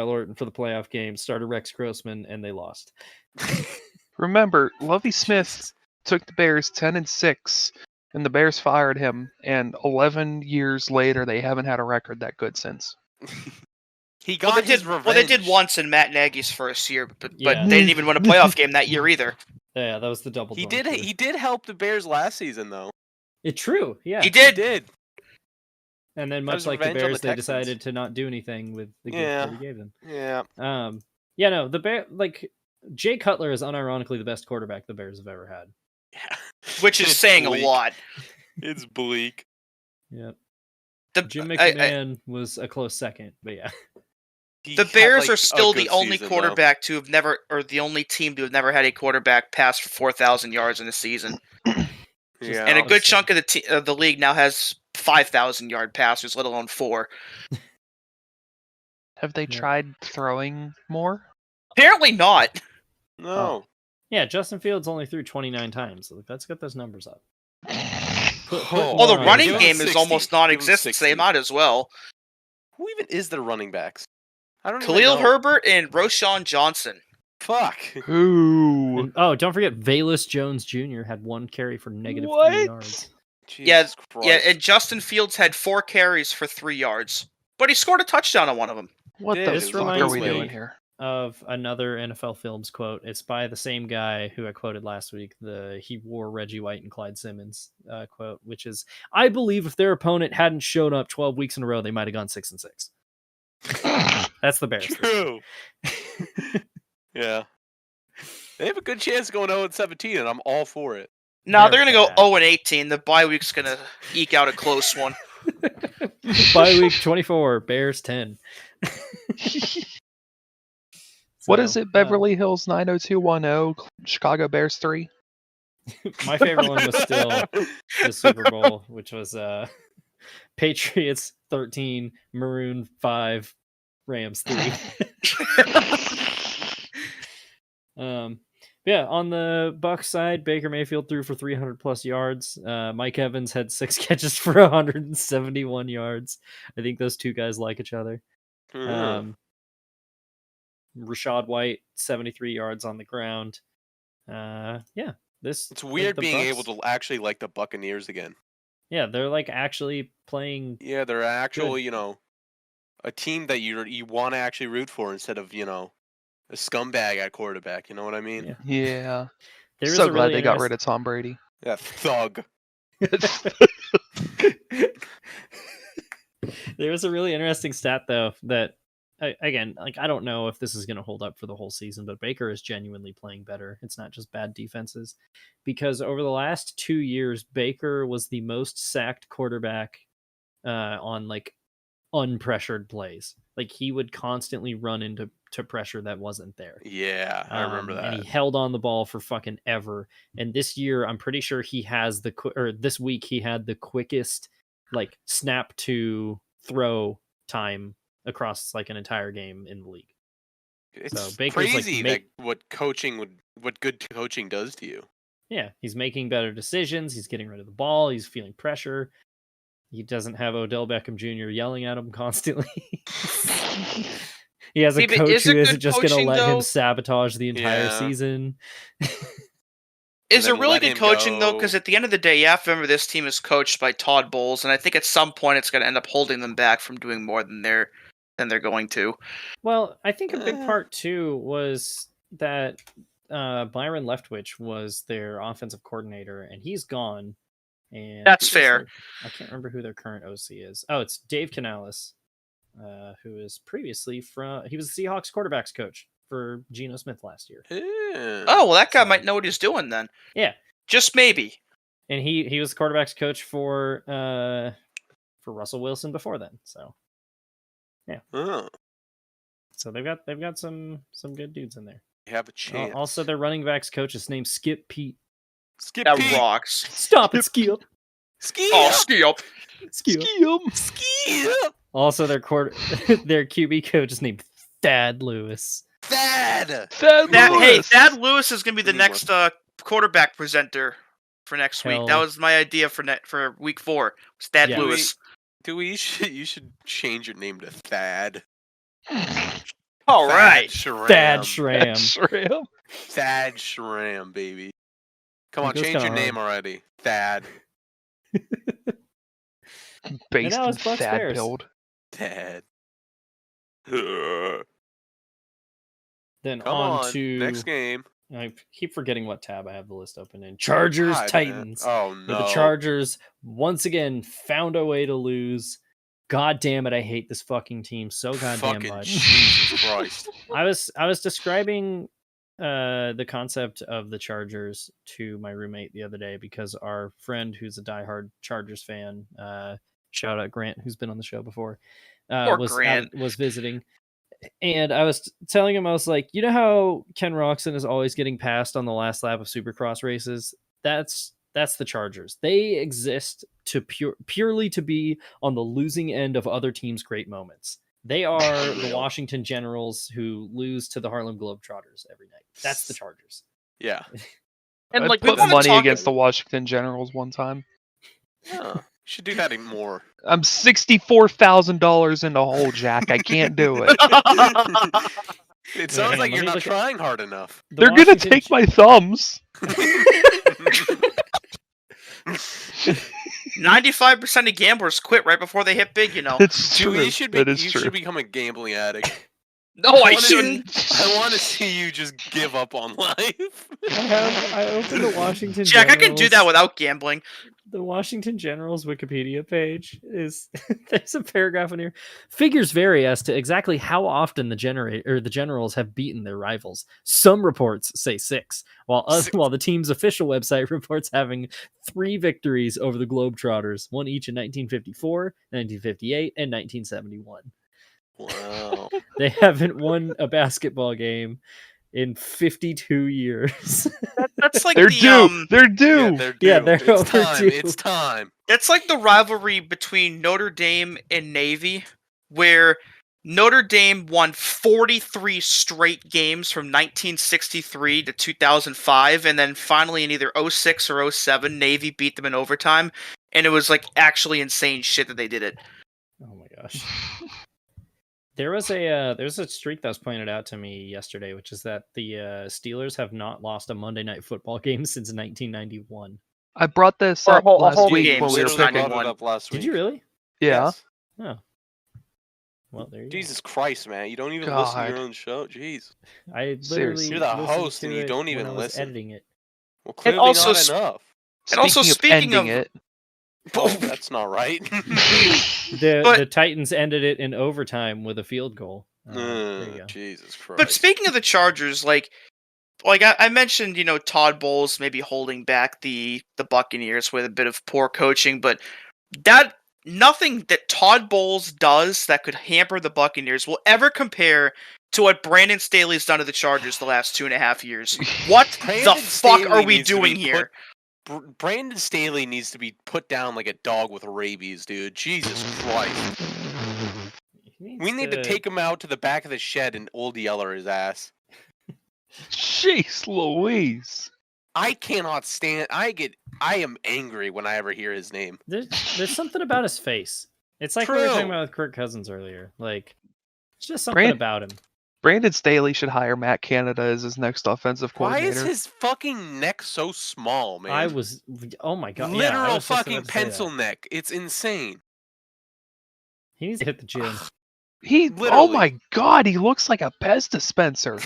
Orton for the playoff game, started Rex Grossman, and they lost. Remember, Lovie Smith took the Bears 10-6, and the Bears fired him. And 11 years later, they haven't had a record that good since. He got his revenge. Well, they did once in Matt Nagy's first year, but Yeah. they didn't even win a playoff game that year either. Yeah, that was the double. He did help the Bears last season, though. It's true. Yeah, He did. He did. And then That much was like the revenge on Bears, the they Texans. decided to not do anything with the gift that he gave them. Yeah. Yeah, no, the Bear Jay Cutler is unironically the best quarterback the Bears have ever had. Yeah. Which is saying bleak. a lot. It's bleak. Yeah. The, Jim McMahon was a close second, but yeah. The Bears are still the only quarterback to have never, or the only team to have never had a quarterback pass for 4,000 yards in a season. Yeah. And a good chunk of the league now has 5,000 yard passers, let alone 4. Have they tried throwing more? Apparently not. No. Yeah, Justin Fields only threw 29 times. So let's get those numbers up. Well, the more on running it. game is 60. almost non-existent, so they might as well. Who even is their running backs? I don't Khalil even know. Herbert and Roshan Johnson. Fuck. Ooh. And, don't forget, Velus Jones Jr. had 1 carry for negative What? 3 yards. Jesus Christ. Yeah, and Justin Fields had 4 carries for 3 yards. But he scored a touchdown on one of them. What Dude, the this fuck are reminds we me- doing here? Of another NFL Films quote. It's by the same guy who I quoted last week. He wore Reggie White and Clyde Simmons quote, which is, I believe if their opponent hadn't shown up 12 weeks in a row, they might have gone 6-6. That's the Bears. True. Yeah. They have a good chance of going 0-17, and I'm all for it. No, They're they're going to bad. go 0-18. The bye week's going to eke out a close one. Bye week 24, Bears 10. What So, is it? Beverly Hills 90210, Chicago Bears 3? My favorite one was still the Super Bowl, which was Patriots 13, Maroon 5, Rams 3. Yeah, on the Bucs side, Baker Mayfield threw for 300 plus yards. Mike Evans had 6 catches for 171 yards. I think those two guys like each other. Rashad White 73 yards on the ground. It's weird the being Bucs- able to actually like the Buccaneers again. Yeah, they're like actually playing. Yeah, they're actually, a team that you want to actually root for instead of, a scumbag at quarterback. You know what I mean? Yeah. There is So a glad really they got rid of Tom Brady. Yeah, thug. There was a really interesting stat though that again, like, I don't know if this is going to hold up for the whole season, but Baker is genuinely playing better. It's not just bad defenses, because over the last 2 years, Baker was the most sacked quarterback on like unpressured plays. Like, he would constantly run into pressure that wasn't there. Yeah, I remember that. And he held on the ball for fucking ever. And this year, I'm pretty sure he has this week he had the quickest like snap to throw time across like an entire game in the league. It's so Baker's crazy like what good coaching does to you. Yeah, he's making better decisions. He's getting rid of the ball. He's feeling pressure. He doesn't have Odell Beckham Jr. yelling at him constantly. He has a coach who isn't just going to let him sabotage the entire season. Is it really good coaching, though? Because at the end of the day, you have to remember this team is coached by Todd Bowles, and I think at some point it's going to end up holding them back from doing more than they're going to. Well, I think a big part, too, was that Byron Leftwich was their offensive coordinator, and he's gone. And that's fair. I can't remember who their current OC is. Oh, it's Dave Canales, who is previously he was the Seahawks quarterbacks coach for Geno Smith last year. Oh, well, that guy might know what he's doing then. Yeah. Just maybe. And he was the quarterbacks coach for Russell Wilson before then. So yeah. Oh. So they've got some good dudes in there. They have a chance. Also, their running backs coach is named Skip Pete. Skip that Pete. rocks. Stop it, Skip. Skip. Oh, Skip. Skip. Also, their QB coach is named Thad Lewis. Thad Lewis. Hey, Lewis. Thad Lewis is going to be the next quarterback presenter for next week. That was my idea for week 4. Was Thad Lewis. You should change your name to Thad. All right. Thad Schramm. Thad Schramm, baby. Come on, change your name already. Thad. Based in Bucks Thad Bears. build. Thad. Then Come on to next game. I keep forgetting what tab I have the list open in. Chargers Titans. Oh no. The Chargers once again found a way to lose. God damn it, I hate this fucking team so goddamn much. Jesus Christ. I was describing the concept of the Chargers to my roommate the other day because our friend who's a diehard Chargers fan, shout out Grant, who's been on the show before, was visiting. And I was telling him, I was like, you know how Ken Roxon is always getting passed on the last lap of Supercross races? That's the Chargers. They exist to purely to be on the losing end of other teams' great moments. They are the Washington Generals who lose to the Harlem Globetrotters every night. That's the Chargers. Yeah. And I put money against the Washington Generals one time. Yeah. You should do that more. I'm $64,000 in the hole, Jack. I can't do it. It sounds like you're not trying hard enough. They're gonna take my thumbs. 95% of gamblers quit right before they hit big, you know. It's true. You should become a gambling addict. No, I shouldn't. I want to see you just give up on life. I opened the Washington Jack, Generals. I can do that without gambling. The Washington Generals Wikipedia page is there's a paragraph in here. Figures vary as to exactly how often the Generals have beaten their rivals. Some reports say 6, while the team's official website reports having 3 victories over the Globetrotters, one each in 1954, 1958, and 1971. Wow. They haven't won a basketball game in 52 years. That's like they're due. They're due. Yeah, they're overdue. It's time. That's like the rivalry between Notre Dame and Navy, where Notre Dame won 43 straight games from 1963 to 2005, and then finally in either 06 or 07, Navy beat them in overtime, and it was like actually insane shit that they did it. Oh my gosh. There's a streak that was pointed out to me yesterday, which is that the Steelers have not lost a Monday Night Football game since 1991. I brought this up last week when we were brought it up last week. Did you really? Yeah. Yes. Oh. Well, there you Jesus Christ, man! You don't even listen to your own show. Jeez. I literally You're the host and you don't even listen. Editing it. Well, clearly also not enough. And also speaking of it. Oh, that's not right. The Titans ended it in overtime with a field goal. There you go. Jesus Christ. But speaking of the Chargers, like I mentioned, Todd Bowles maybe holding back the Buccaneers with a bit of poor coaching, but nothing that Todd Bowles does that could hamper the Buccaneers will ever compare to what Brandon Staley's done to the Chargers the last 2.5 years. What the fuck are we doing here? Brandon Staley needs to be put down like a dog with rabies, dude. Jesus Christ. We need to take him out to the back of the shed and old yeller his ass. Jeez Louise. I cannot stand. I am angry when I ever hear his name. There's something about his face. It's like we were talking about with Kirk Cousins earlier. Like, it's just something about him. Brandon Staley should hire Matt Canada as his next offensive coordinator. Why is his fucking neck so small, man? Oh my god, literal fucking pencil neck. It's insane. He needs to hit the gym. Oh my god, he looks like a Pez dispenser.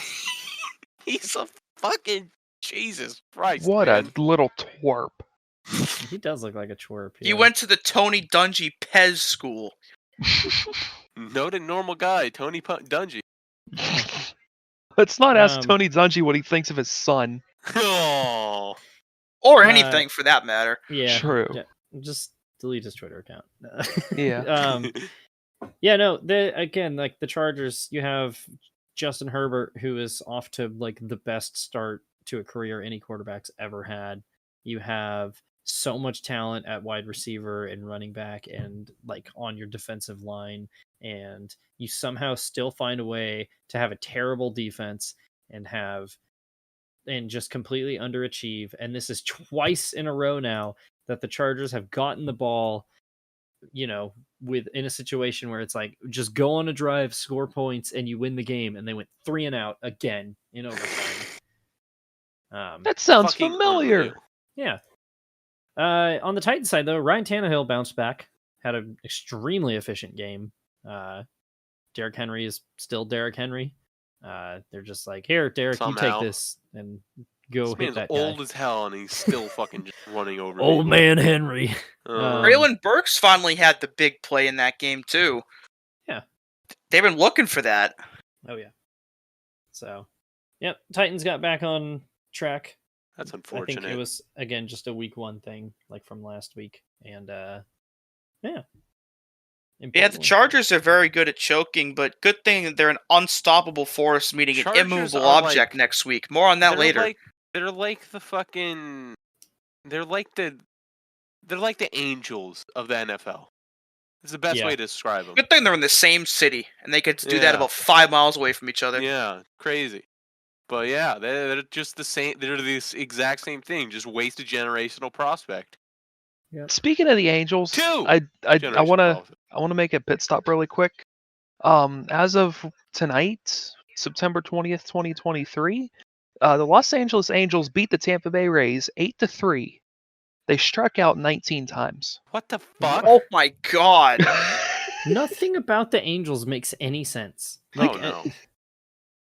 He's a fucking Jesus Christ. What man. a little twerp. He does look like a twerp. He went to the Tony Dungy Pez school. Noted normal guy, Tony Dungy. Let's not ask Tony Dungy what he thinks of his son. Oh. Or anything for that matter. Yeah. True. Yeah, just delete his Twitter account. Yeah. Yeah, no, again, like the Chargers, you have Justin Herbert, who is off to like the best start to a career any quarterback's ever had. You have so much talent at wide receiver and running back and like on your defensive line, and you somehow still find a way to have a terrible defense and just completely underachieve. And this is twice in a row now that the Chargers have gotten the ball, in a situation where it's like, just go on a drive, score points, and you win the game. And they went 3 and out again in overtime. That sounds familiar. Unreal. Yeah. On the Titans side, though, Ryan Tannehill bounced back, had an extremely efficient game. Derrick Henry is still Derrick Henry. They're just like, here, Derrick, Somehow. you take this and go hit that guy. Old as hell, and he's still fucking just running over. Old man Henry. Braylon Burks finally had the big play in that game too. Yeah, they've been looking for that. Oh yeah. So, yep, Titans got back on track. That's unfortunate. I think it was again just a week 1 thing, like from last week, and yeah. Yeah, the Chargers are very good at choking, but good thing that they're an unstoppable force meeting an immovable object next week. More on that later. They're like the fucking. They're like the Angels of the NFL. It's the best way to describe them. Good thing they're in the same city, and they could do that about 5 miles away from each other. Yeah, crazy. But yeah, they're just the same. They're the exact same thing. Just waste a generational prospect. Yep. Speaking of the Angels, I want to make a pit stop really quick. As of tonight, September 20th, 2023, the Los Angeles Angels beat the Tampa Bay Rays 8-3. They struck out 19 times. What the fuck? Oh my god! Nothing about the Angels makes any sense. Like, no.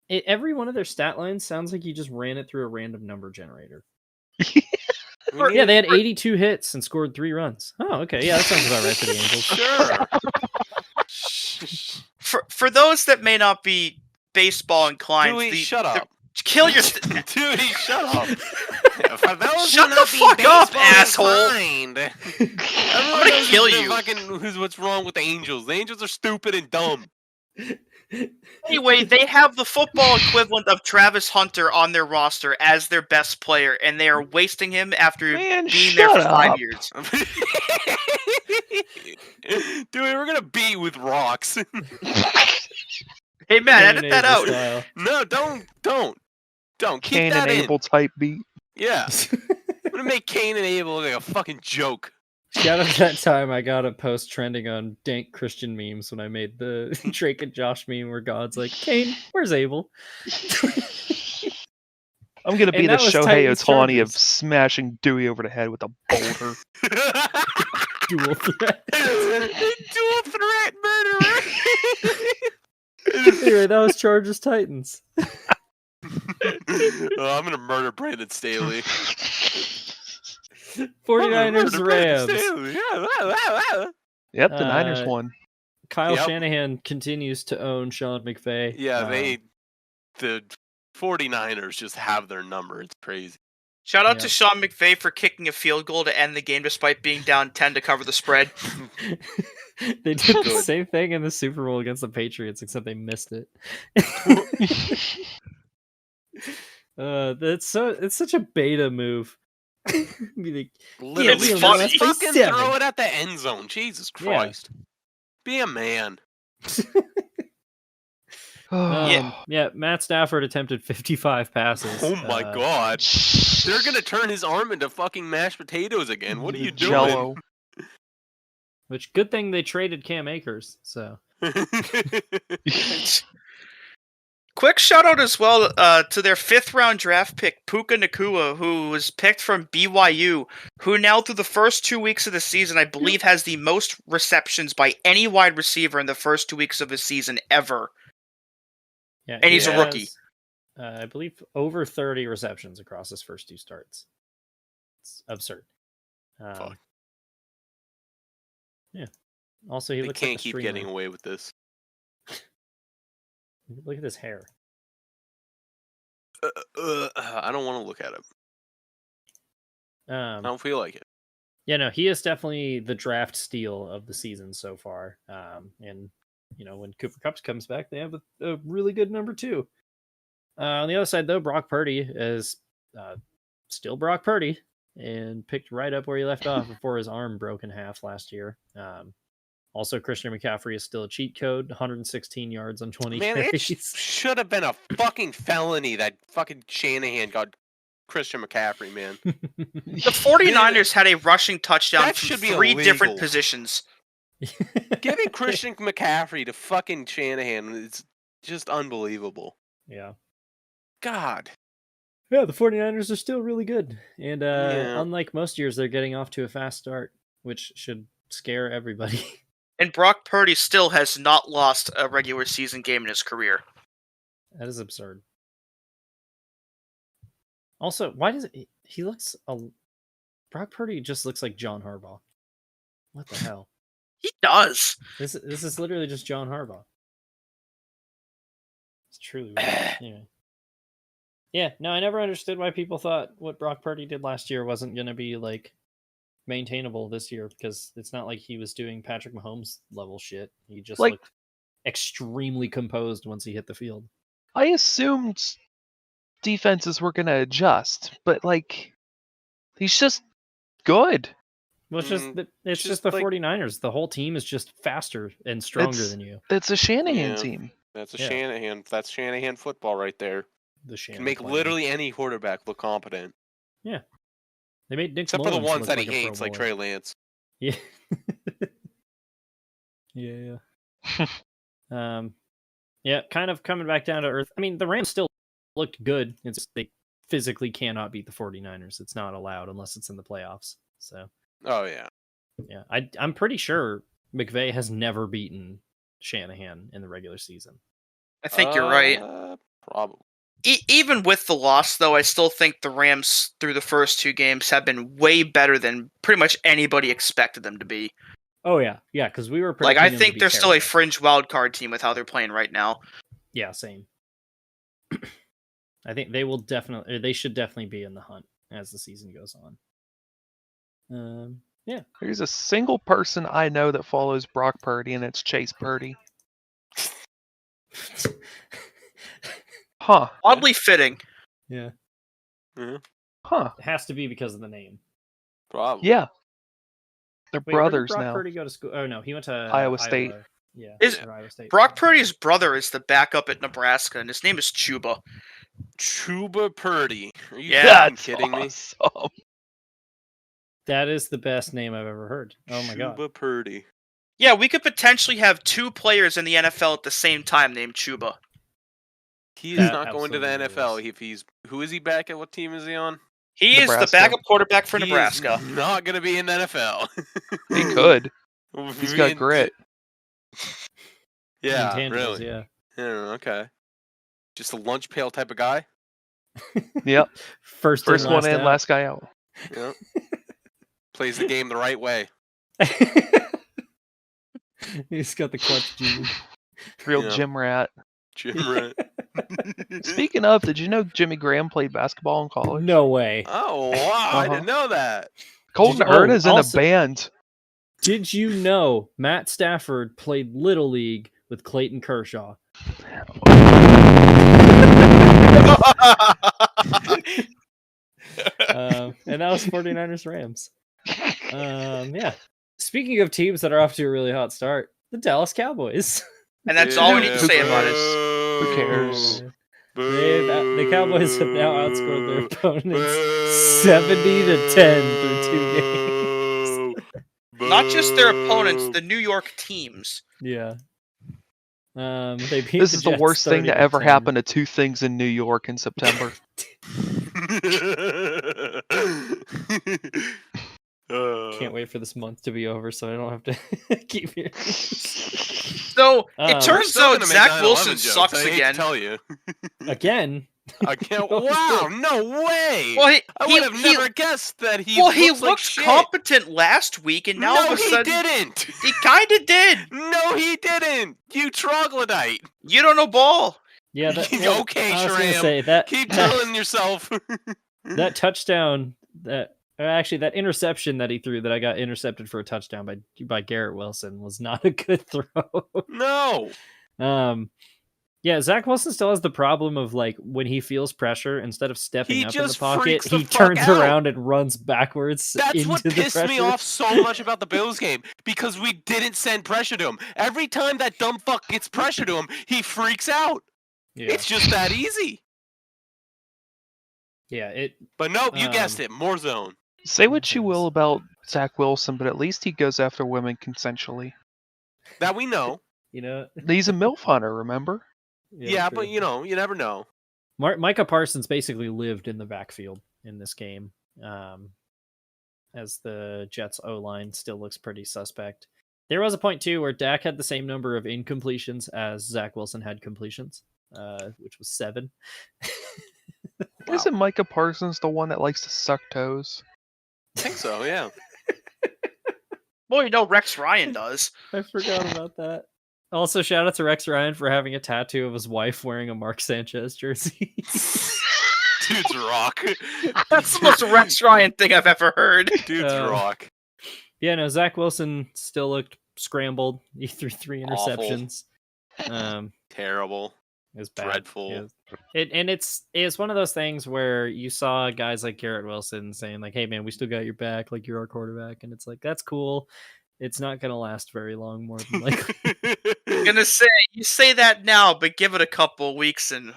Every one of their stat lines sounds like you just ran it through a random number generator. Yeah, they had 82 hits and scored 3 runs. Oh, okay. Yeah, that sounds about right for the Angels. Sure. For those that may not be baseball inclined, Dewey, shut up. Kill your Dewey, shut up. For those shut the fuck up, asshole. I'm gonna kill you. What's wrong with the Angels? The Angels are stupid and dumb. Anyway, they have the football equivalent of Travis Hunter on their roster as their best player, and they are wasting him after being there for 5 years. Dude, we're gonna beat with rocks. Hey, man, edit that out. Style. No, don't. Keep Cain that and in. Abel type beat. Yeah. I'm gonna make Cain and Abel look like a fucking joke. Shout out that time I got a post trending on dank Christian memes when I made the Drake and Josh meme where God's like, Cain, where's Abel? I'm going to be the Shohei Ohtani of smashing Dewey over the head with a boulder. Dual threat. Dual threat murderer. Anyway, that was Chargers Titans. I'm going to murder Brandon Staley. 49ers Rams. Yep, the Niners won. Kyle Shanahan continues to own Sean McVay. Yeah, the 49ers just have their number. It's crazy. Shout out to Sean McVay for kicking a field goal to end the game despite being down 10 to cover the spread. They did the same thing in the Super Bowl against the Patriots, except they missed it. It's such a beta move. Literally, it's fucking throw it at the end zone. Jesus Christ. Yeah. Be a man. Yeah, Matt Stafford attempted 55 passes. Oh my god. They're going to turn his arm into fucking mashed potatoes again. What are you doing? Jello. Which, good thing they traded Cam Akers, so. Quick shout out as well to their 5th round draft pick, Puka Nacua, who was picked from BYU, who now through the first 2 weeks of the season, I believe has the most receptions by any wide receiver in the first 2 weeks of his season ever. Yeah, and he's a rookie. I believe over 30 receptions across his first 2 starts. It's absurd. Fuck. Yeah. Also, he looks can't like a keep streamer. getting away with this. Look at his hair. I don't want to look at it. I don't feel like it. Yeah, no, he is definitely the draft steal of the season so far. And when Cooper Kupp comes back, they have a really good number 2. On the other side, though, Brock Purdy is still Brock Purdy and picked right up where he left off before his arm broke in half last year. Also, Christian McCaffrey is still a cheat code, 116 yards on 20 carries. It should have been a fucking felony that fucking Shanahan got Christian McCaffrey, man. The 49ers had a rushing touchdown That from should be 3 different illegal. positions. Giving Christian McCaffrey to fucking Shanahan is just unbelievable. Yeah. God. Yeah, the 49ers are still really good. And unlike most years, they're getting off to a fast start, which should scare everybody. And Brock Purdy still has not lost a regular season game in his career. That is absurd. Also, why does he looks Brock Purdy just looks like John Harbaugh. What the hell? He does. This is literally just John Harbaugh. It's truly weird. Anyway. Yeah, no, I never understood why people thought what Brock Purdy did last year wasn't going to be like maintainable this year, because it's not like he was doing Patrick Mahomes level shit. He just looked extremely composed once he hit the field. I assumed defenses were going to adjust, but he's just good. Well, it's just the 49ers. The whole team is just faster and stronger than you. It's a Shanahan team. That's a Shanahan. That's Shanahan football right there. The Shanahan can make literally any quarterback look competent. Yeah. They made Nick Except Mullins for the ones that like he hates, like Trey Lance. Yeah. Yeah. Yeah, kind of coming back down to earth. I mean, the Rams still looked good. It's just they physically cannot beat the 49ers. It's not allowed unless it's in the playoffs. So. Oh, yeah. Yeah, I'm pretty sure McVay has never beaten Shanahan in the regular season. I think you're right. Probably. Even with the loss, though, I still think the Rams, through the first 2 games, have been way better than pretty much anybody expected them to be. Oh, yeah. Yeah, because we were I think they're still a fringe wildcard team with how they're playing right now. Yeah, same. I think they should definitely be in the hunt as the season goes on. Yeah. There's a single person I know that follows Brock Purdy, and it's Chase Purdy. Huh. Oddly fitting. Yeah. Huh. It has to be because of the name. Probably. Yeah. They're brothers where did Brock now. Purdy go to school? Oh, no. He went to Iowa State. Yeah. Iowa State. Brock Purdy's brother is the backup at Nebraska, and his name is Chuba. Chuba Purdy. Are you kidding me? That is the best name I've ever heard. Oh, my God. Chuba Purdy. Yeah, we could potentially have 2 players in the NFL at the same time named Chuba. He is not going to the NFL. Who is he back at? What team is he on? He Nebraska. is the backup quarterback for Nebraska. He's not going to be in the NFL. He could. He's got grit. Yeah, Intangibles, really. Yeah. Okay. Just a lunch pail type of guy? Yep. First one in, last guy out. Yep. Plays the game the right way. He's got the clutch gene. Real gym rat. Gym rat. Speaking of, did you know Jimmy Graham played basketball in college? No way. Oh, wow. I didn't know that. Colton Hurd is in a band. Did you know Matt Stafford played Little League with Clayton Kershaw? And that was 49ers Rams. Yeah. Speaking of teams that are off to a really hot start, the Dallas Cowboys. And that's all we need to say about it. Who cares? The Cowboys have now outscored their opponents 70-10 through 2 games. Not just their opponents, the New York teams. Yeah. They beat This the is the Jets worst thing to ever 30-10. happen to two things in New York in September. Can't wait for this month to be over so I don't have to keep hearing. So it turns out Zach Wilson sucks again. Tell you Again. Wow, no way! Well, I would have never guessed that he. Well, he looked looked shit. competent last week, and now all of a sudden he didn't. He kind of did. No, he didn't. You troglodyte. You don't know ball. Yeah. Okay, Shram. Keep telling yourself. That touchdown, that interception that he threw, that I got intercepted for a touchdown by Garrett Wilson, was not a good throw. No. Yeah, Zach Wilson still has the problem of, like, when he feels pressure, instead of stepping up in the pocket, he turns around and runs backwards. That's what pissed me off so much about the Bills game, because we didn't send pressure to him. Every time that dumb fuck gets pressure to him, he freaks out. Yeah. It's just that easy. Yeah, But nope, you guessed it. More zone. Say what you will about Zach Wilson, but at least he goes after women consensually. That we know. You know, he's a MILF hunter, remember? Yeah, but you never know. Micah Parsons basically lived in the backfield in this game, as the Jets O-line still looks pretty suspect. There was a point too where Dak had the same number of incompletions as Zach Wilson had completions, which was 7. Wow. Isn't Micah Parsons the one that likes to suck toes? I think so, yeah. Well, you know Rex Ryan does. I forgot about that. Also, shout out to Rex Ryan for having a tattoo of his wife wearing a Mark Sanchez jersey. Dude's rock. That's the most Rex Ryan thing I've ever heard. Dude's rock. Yeah, no, Zach Wilson still looked scrambled. He threw 3 interceptions. Terrible. It was bad. Dreadful. It's one of those things where you saw guys like Garrett Wilson saying, like, hey man, we still got your back, like you're our quarterback, and it's like, that's cool. It's not gonna last very long, more than likely. I'm gonna say, you say that now, but give it a couple weeks and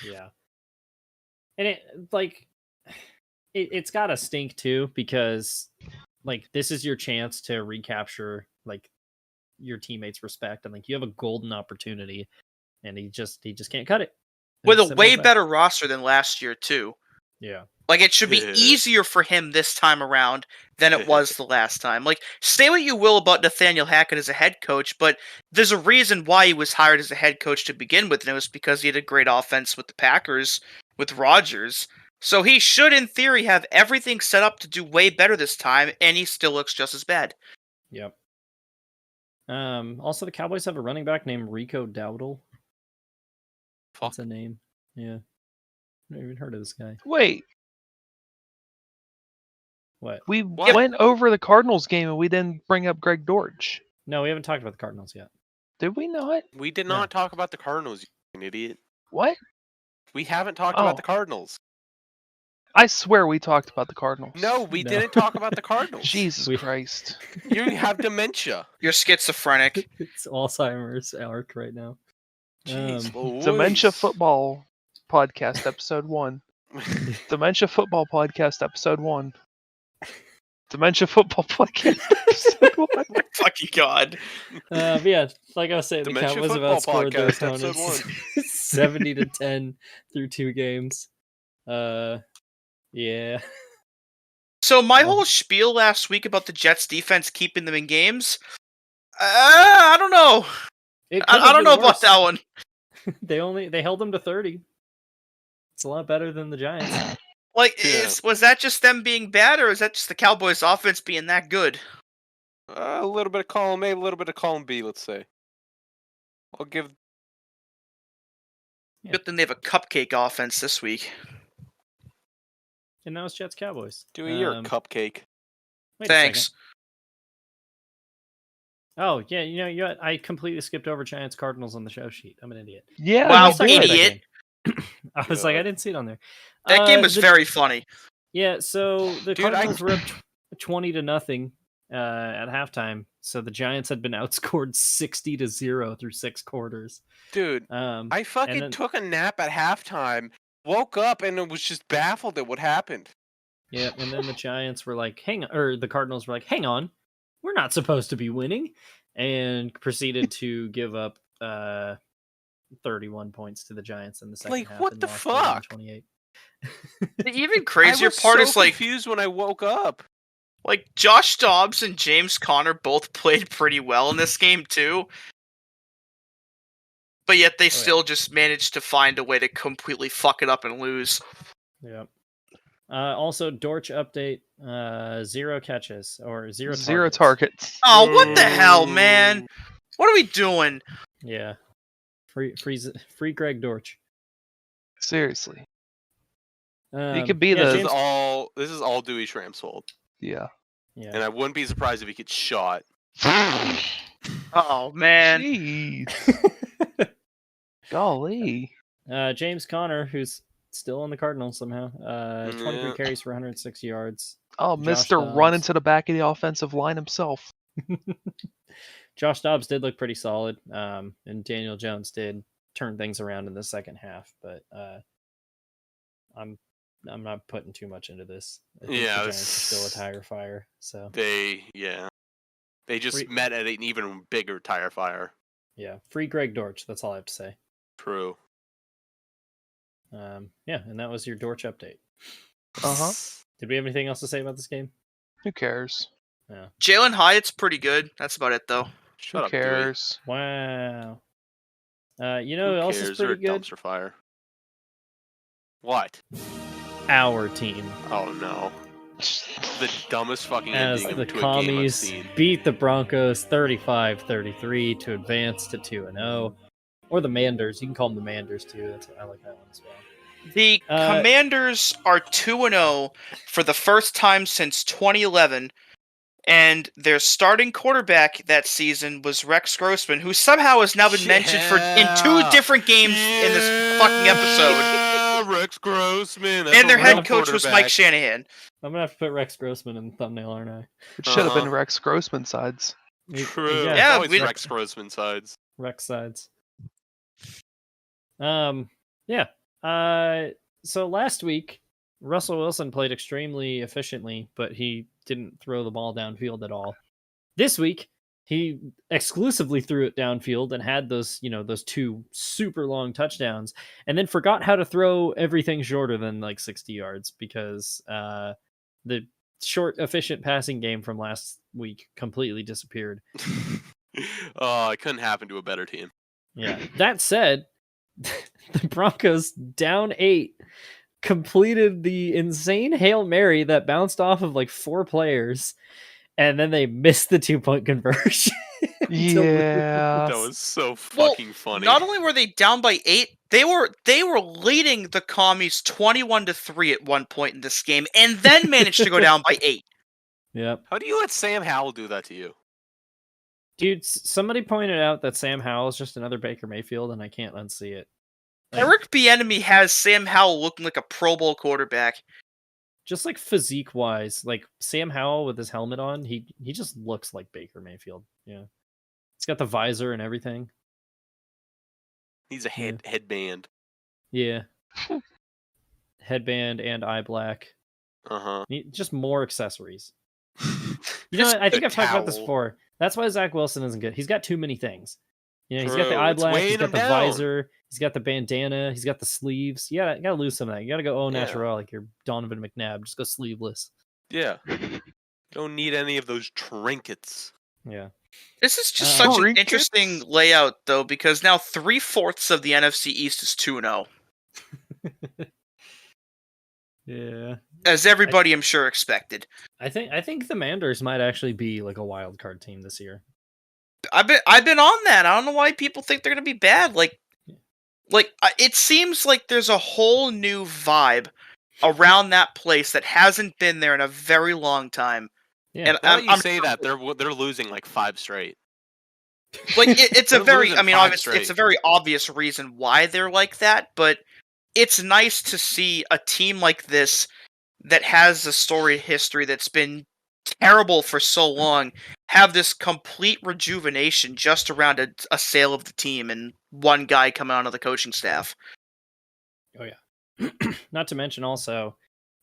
yeah. And it's gotta stink too, because like this is your chance to recapture like your teammates' respect, and like you have a golden opportunity, and he just can't cut it. With a way better roster than last year too. Yeah. Like, it should be easier for him this time around than it was the last time. Like, say what you will about Nathaniel Hackett as a head coach, but there's a reason why he was hired as a head coach to begin with, and it was because he had a great offense with the Packers, with Rodgers. So he should, in theory, have everything set up to do way better this time, and he still looks just as bad. Yep. Also, the Cowboys have a running back named Rico Dowdle. That's a name. Yeah. I've never even heard of this guy. Wait. What? We went over the Cardinals game and we didn't bring up Greg Dortch. No, we haven't talked about the Cardinals yet. Did we not? We did not talk about the Cardinals, you idiot. What? We haven't talked about the Cardinals. I swear we talked about the Cardinals. No, we didn't talk about the Cardinals. Jesus Christ. You have dementia. You're schizophrenic. It's Alzheimer's arc right now. Dementia Football Podcast, Episode 1. Dementia Football Podcast, Episode 1. Dementia Football Podcast, Episode 1. Oh my fucking God. Yeah, like I was saying, the Dementia Cowboys have Football outscored their Podcast, opponents 70-10 through 2 games. Yeah. So my whole spiel last week about the Jets defense keeping them in games, I don't know. I don't know about that one. They held them to 30. It's a lot better than the Giants. Like, was that just them being bad, or is that just the Cowboys' offense being that good? A little bit of column A, a little bit of column B, let's say. I'll give. Good thing they have a cupcake offense this week. And now it's Jets Cowboys. Dewey, you're a cupcake. Thanks. Oh, yeah, you know, I completely skipped over Giants Cardinals on the show sheet. I'm an idiot. Yeah. Wow, idiot. I was like, I didn't see it on there. That game was very funny. Yeah, so the Cardinals were up 20-0 at halftime. So the Giants had been outscored 60-0 through 6 quarters. Dude, I fucking took a nap at halftime, woke up, and was just baffled at what happened. Yeah, and then the Giants were like, the Cardinals were like, hang on, we're not supposed to be winning, and proceeded to give up 31 points to the Giants in the second half. What the fuck? 28. The even crazier part is confused when I woke up. Like Josh Dobbs and James Conner both played pretty well in this game too. But yet they still just managed to find a way to completely fuck it up and lose. Yep. Also, Dortch update: 0 catches or 0 targets. 0 targets. Oh, what the hell, man! What are we doing? Yeah, free Greg Dortch. Seriously, he could be the. This is all Dewey Schramm's fault. Yeah. And I wouldn't be surprised if he gets shot. Oh man. Jeez. Golly. James Conner, who's still on the Cardinals somehow. 23 carries for 106 yards. Oh, Mr. Run into the back of the offensive line himself. Josh Dobbs did look pretty solid. And Daniel Jones did turn things around in the second half, but I'm not putting too much into this. I think the Giants are still a tire fire. So they just met at an even bigger tire fire. Yeah, free Greg Dortch. That's all I have to say. True. And that was your Dortch update. Did we have anything else to say about this game? Who cares? Yeah. Jalen Hyatt's pretty good. That's about it, though. Who cares? Wow. You know who else is pretty good? Dumpster fire. What? Our team. Oh no. The dumbest fucking as ending the to a Commies game I've seen. beat the Broncos 35-33 to advance to 2-0. Or the Manders. You can call them the Manders too. I like that one as well. The Commanders are 2-0 for the first time since 2011, and their starting quarterback that season was Rex Grossman, who somehow has now been mentioned in 2 different games in this fucking episode. Rex Grossman. And their head coach was Mike Shanahan. I'm gonna have to put Rex Grossman in the thumbnail, aren't I? It should have been Rex Grossman sides. True. Yeah, always Rex Grossman sides. Rex sides. So last week, Russell Wilson played extremely efficiently, but he didn't throw the ball downfield at all. This week, he exclusively threw it downfield and had those 2 super long touchdowns, and then forgot how to throw everything shorter than like 60 yards because the short, efficient passing game from last week completely disappeared. Oh, it couldn't happen to a better team. Yeah. That said, the Broncos down 8 completed the insane Hail Mary that bounced off of like 4 players, and then they missed the 2-point conversion. Yeah. That was so fucking funny. Not only were they down by 8, they were leading the Commies 21-3 at one point in this game, and then managed to go down by 8. Yep. How do you let Sam Howell do that to you? Dude, somebody pointed out that Sam Howell is just another Baker Mayfield, and I can't unsee it. Eric Bieniemy has Sam Howell looking like a Pro Bowl quarterback. Just like physique-wise, like Sam Howell with his helmet on, he just looks like Baker Mayfield. Yeah, he's got the visor and everything. He's a headband. Yeah, headband and eye black. Just more accessories. You know, I think I've talked about this before. That's why Zach Wilson isn't good. He's got too many things. You know, he's got the eye black, he's got the visor, he's got the bandana, he's got the sleeves. You gotta lose some of that. You gotta go au naturel like you're Donovan McNabb. Just go sleeveless. Yeah. Don't need any of those trinkets. Yeah. This is just such an interesting layout, though, because now 3/4 of the NFC East is 2-0. Yeah. As everybody, I'm sure, expected. I think the Manders might actually be like a wild card team this year. I've been on that. I don't know why people think they're gonna be bad. Like it seems like there's a whole new vibe around that place that hasn't been there in a very long time. Yeah. And you say that they're losing like 5 straight. Like it's a very, I mean, obviously it's a very obvious reason why they're like that, but it's nice to see a team like this that has a storied history that's been terrible for so long have this complete rejuvenation just around a sale of the team and one guy coming onto the coaching staff. Oh yeah. Not to mention also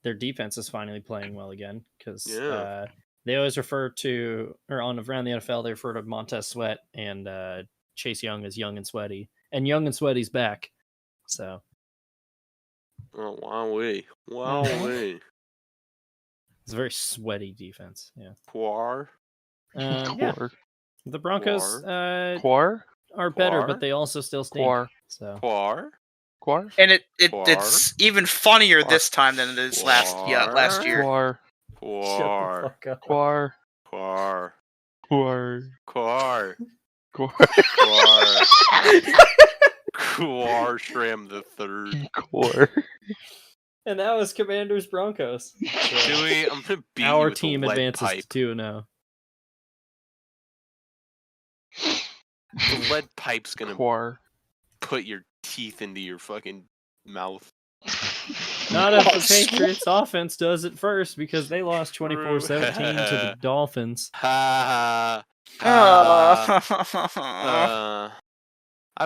their defense is finally playing well again because they always refer to, or on around the NFL, they refer to Montez Sweat and Chase Young as Young and Sweaty, and Young and Sweaty's back. So. Oh, wowee. It's a very sweaty defense. Yeah. Quar. Yeah. The Broncos Quar? are better, but they also still stink. Quar. So. Quar? And it's even funnier this time than it is last year. Quar. Quar. Quar. Quar. Quar. Quar. Quar. Quar Shram the third. Quar. And that was Commanders Broncos. So Dewey, I'm gonna beat our you with team a lead advances pipe. to 2-0. The lead pipe's gonna Quar. put your teeth into your fucking mouth. Not if the Patriots offense does it first, because they lost 24-17 to the Dolphins. I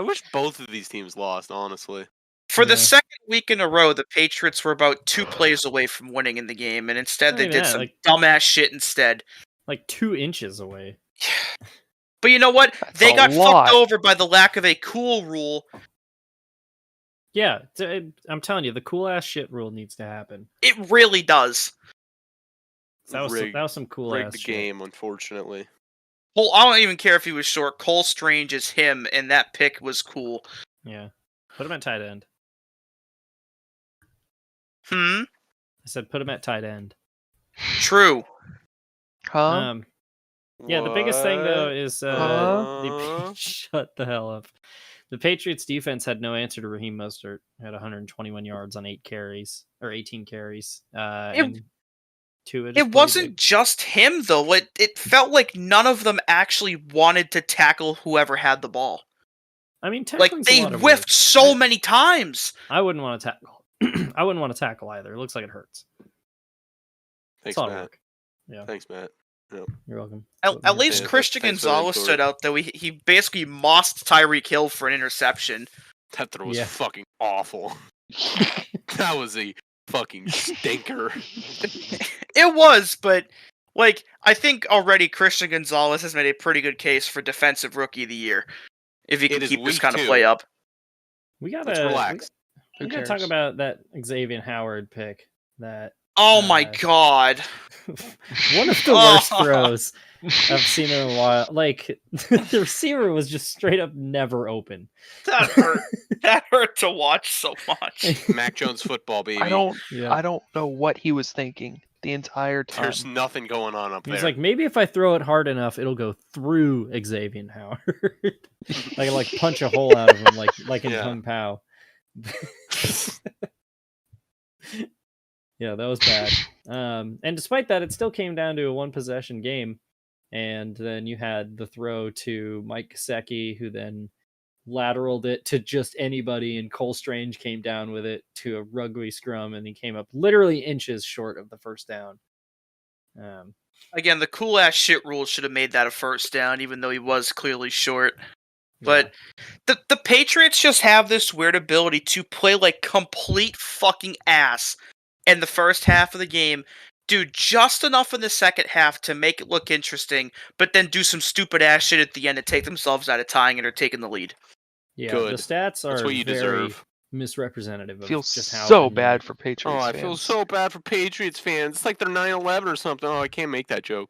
wish both of these teams lost, honestly. For the second week in a row, the Patriots were about 2 plays away from winning in the game, and instead they did some dumbass shit instead. Like 2 inches away. But you know what? They got fucked over by the lack of a cool rule. Yeah, I'm telling you, the cool ass shit rule needs to happen. It really does. That was some cool ass the shit. game, unfortunately. Well, I don't even care if he was short. Cole Strange is him, and that pick was cool. Yeah. Put him at tight end. I said put him at tight end. True. Huh? Yeah, the biggest thing though is shut the hell up. The Patriots defense had no answer to Raheem Mostert. Had 121 yards on 18 carries. It wasn't just him though. It felt like none of them actually wanted to tackle whoever had the ball. I mean, like they whiffed so many times. I wouldn't want to tackle. I wouldn't want to tackle either. It looks like it hurts. Thanks, Matt. Yeah. Thanks, Matt. Yep. You're welcome. At least Christian Gonzalez stood out, though. He basically mossed Tyreek Hill for an interception. That throw was fucking awful. That was a fucking stinker. It was, but I think already Christian Gonzalez has made a pretty good case for Defensive Rookie of the Year. If he can keep this kind of play up. We gotta relax. We gotta talk about that Xavier Howard pick. Oh my god! One of the worst throws I've seen in a while. Like the receiver was just straight up never open. That hurt. That hurt to watch so much. Mac Jones football, baby. I don't know what he was thinking the entire time. There's nothing going on up there. He's like, maybe if I throw it hard enough, it'll go through Xavier Howard. like punch a hole out of him, like in Kung Pao. Yeah, that was bad. And despite that, it still came down to a 1-possession game. And then you had the throw to Mike Gesicki, who then lateraled it to just anybody, and Cole Strange came down with it to a rugby scrum, and he came up literally inches short of the first down. Again, the cool ass shit rule should have made that a first down, even though he was clearly short. But the Patriots just have this weird ability to play like complete fucking ass in the first half of the game, do just enough in the second half to make it look interesting, but then do some stupid ass shit at the end to take themselves out of tying it or taking the lead. Yeah, Good. The stats are That's what you very deserve. misrepresentative of Feels just how so bad for Patriots I fans. feel so bad for Patriots fans. It's like they're 9/11 or something. Oh, I can't make that joke.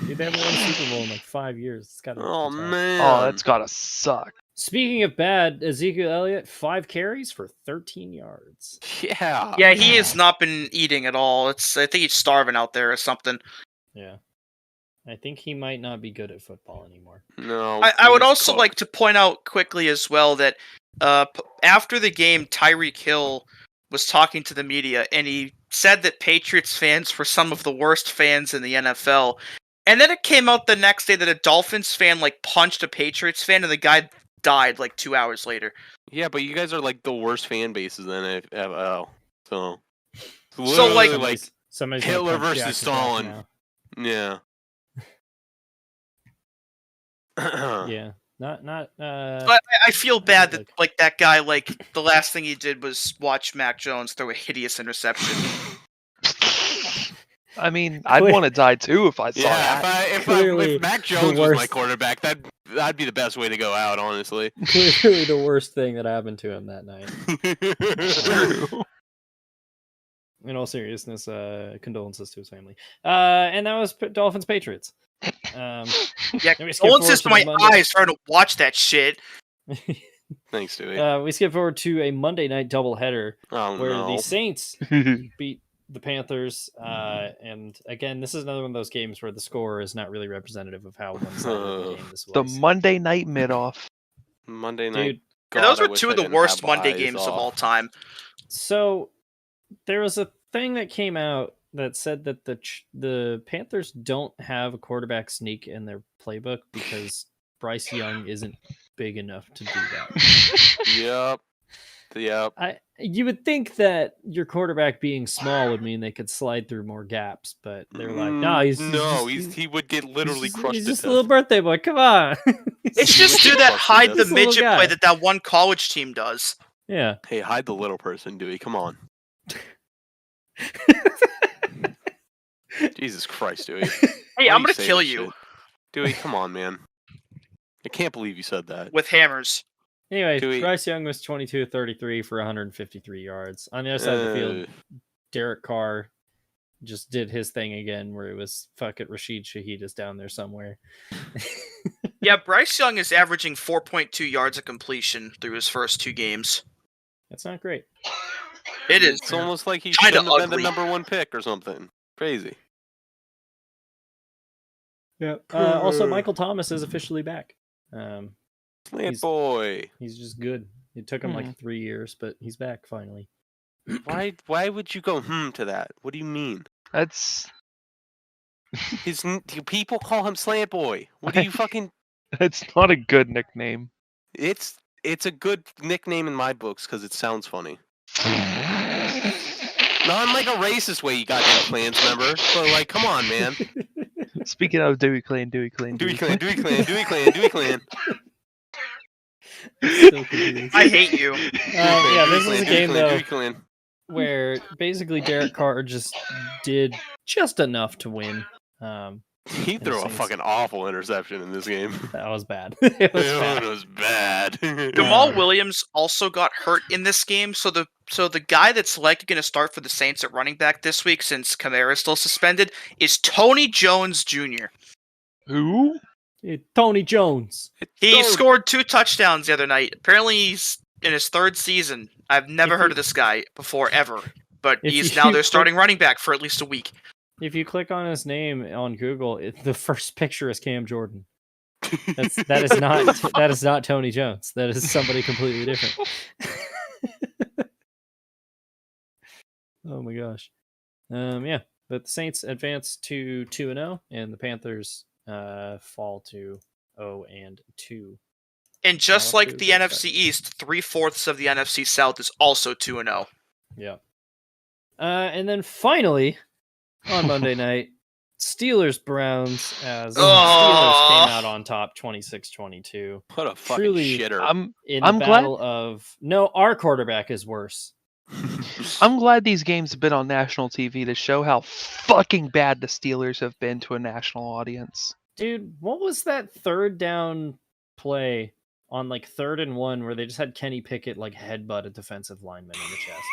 Dude, they haven't won a Super Bowl in like 5 years. It's gotta be man. Oh, that's gotta suck. Speaking of bad, Ezekiel Elliott, 5 carries for 13 yards. Yeah. Yeah, he has not been eating at all. I think he's starving out there or something. Yeah. I think he might not be good at football anymore. No. I would also like to point out quickly as well that after the game, Tyreek Hill was talking to the media, and he said that Patriots fans were some of the worst fans in the NFL. And then it came out the next day that a Dolphins fan punched a Patriots fan, and the guy died 2 hours later. Yeah, but you guys are the worst fan bases in NFL. So somebody's Hitler gonna punch versus Jack Stalin. now. Yeah. Yeah. Not. But I feel bad that like that guy, like the last thing he did was watch Mac Jones throw a hideous interception. I mean, I'd want to die too if I saw Yeah, that. if Mac Jones was my quarterback, that'd be the best way to go out, honestly. Clearly the worst thing that happened to him that night. True. In all seriousness, condolences to his family. And that was Dolphins Patriots. Yeah, condolences to my eyes trying to watch that shit. Thanks, Dewey. We skip forward to a Monday night doubleheader where the Saints beat the Panthers. And again, this is another one of those games where the score is not really representative of how one-sided the game this was. The Monday night mid-off. Monday night. Dude, God, those were two of the worst Monday games of all time. So there was a thing that came out that said that the Panthers don't have a quarterback sneak in their playbook because Bryce Young isn't big enough to do that. Yep. You would think that your quarterback being small would mean they could slide through more gaps, but they're like, no, he would get literally crushed. He's just a little birthday boy. Come on. It's just do that hide the midget play that one college team does. Yeah. Hey, hide the little person, Dewey. Come on. Jesus Christ, Dewey. Hey, I'm gonna kill you. Shit? Dewey, come on, man. I can't believe you said that. With hammers. Anyway, Bryce Young was 22-33 for 153 yards. On the other side of the field, Derek Carr just did his thing again where it was, fuck it, Rashid Shaheed is down there somewhere. Yeah, Bryce Young is averaging 4.2 yards of completion through his first 2 games. That's not great. It is. It's almost like he should have been the number 1 pick or something. Crazy. Yeah. Also, Michael Thomas is officially back. Slant boy. He's just good. It took him like 3 years, but he's back finally. Why would you go to that? What do you mean? That's people call him Slant Boy. What do you fucking? It's not a good nickname. It's a good nickname in my books because it sounds funny. Not in like a racist way, you goddamn Clans member. But like, come on, man. Speaking of Dewey Clan. So I hate you. Yeah, this is a game though where basically Derek Carr just did just enough to win. He threw a fucking awful interception in this game. That was bad. It was bad. Jamal Williams also got hurt in this game, so the guy that's likely going to start for the Saints at running back this week, since Kamara is still suspended, is Jones Jr. Who? Tony Jones. He scored 2 touchdowns the other night. Apparently he's in his 3rd season. I've never heard of this guy before, ever. But he's now their starting running back for at least a week. If you click on his name on Google, the first picture is Cam Jordan. That is not Tony Jones. That is somebody completely different. Oh my gosh. Yeah, but the Saints advance to 2-0, and the Panthers fall to 0-2. And just like the NFC East, 3/4 of the NFC South is also 2-0. Yeah. And then finally, on Monday night, Steelers-Browns, as the Steelers came out on top 26-22. What a fucking shitter. I'm battle of... No, our quarterback is worse. I'm glad these games have been on national TV to show how fucking bad the Steelers have been to a national audience. Dude, what was that 3rd down play on like 3rd and 1 where they just had Kenny Pickett like headbutt a defensive lineman in the chest?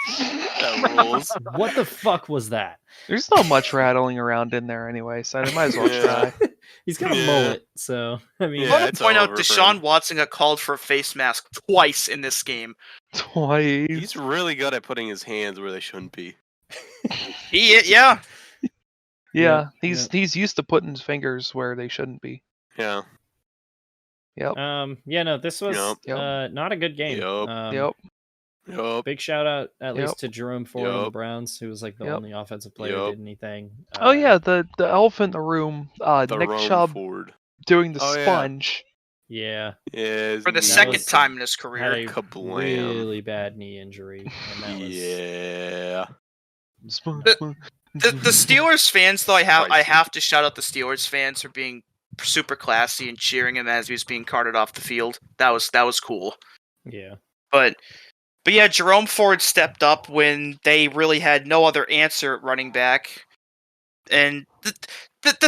That rules. What the fuck was that? There's not much rattling around in there anyway, so I might as well try. He's got a mullet, so I mean. I want to point out Deshaun Watson got called for a face mask twice in this game. Twice. He's really good at putting his hands where they shouldn't be. Yeah. Yeah, he's used to putting his fingers where they shouldn't be. Yeah. Yep. Yeah, no, this was not a good game. Yep. Big shout out at least to Jerome Ford of the Browns, who was like the only offensive player who did anything. The elephant in the room, Nick Chubb Ford. doing the sponge. Yeah. For the 2nd time in his career. Had a really bad knee injury. And that was... Yeah. The Steelers fans, though, I have to shout out the Steelers fans for being super classy and cheering him as he was being carted off the field. That was cool. Yeah. But yeah, Jerome Ford stepped up when they really had no other answer at running back. And the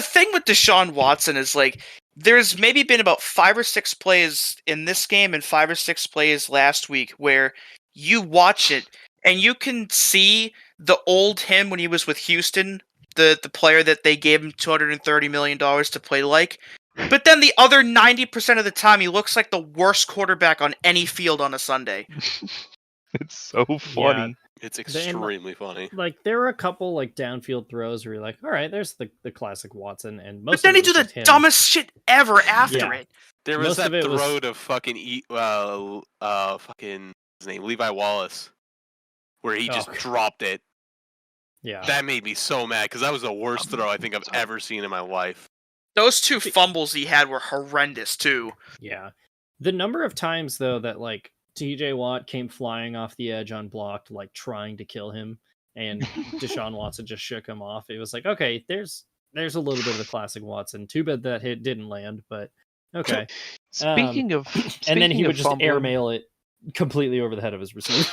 thing with Deshaun Watson is, like, there's maybe been about 5 or 6 plays in this game and 5 or 6 plays last week where you watch it and you can see the old him when he was with Houston, the player that they gave him $230 million to play like. But then the other 90% of the time, he looks like the worst quarterback on any field on a Sunday. It's so funny. Yeah, it's extremely funny. Like, there were a couple like downfield throws where you're like, all right, there's the classic Watson, and most. But then he do the dumbest shit ever after it. There was that throw to fucking fucking his name, Levi Wallace, where he just dropped it. Yeah, that made me so mad because that was the worst throw I think I've ever seen in my life. Those 2 fumbles he had were horrendous too. Yeah, the number of times though that like TJ Watt came flying off the edge unblocked, like trying to kill him, and Deshaun Watson just shook him off. It was like, okay, there's a little bit of the classic Watson. Too bad that hit didn't land, but okay. Speaking of and then he would just airmail it completely over the head of his receiver.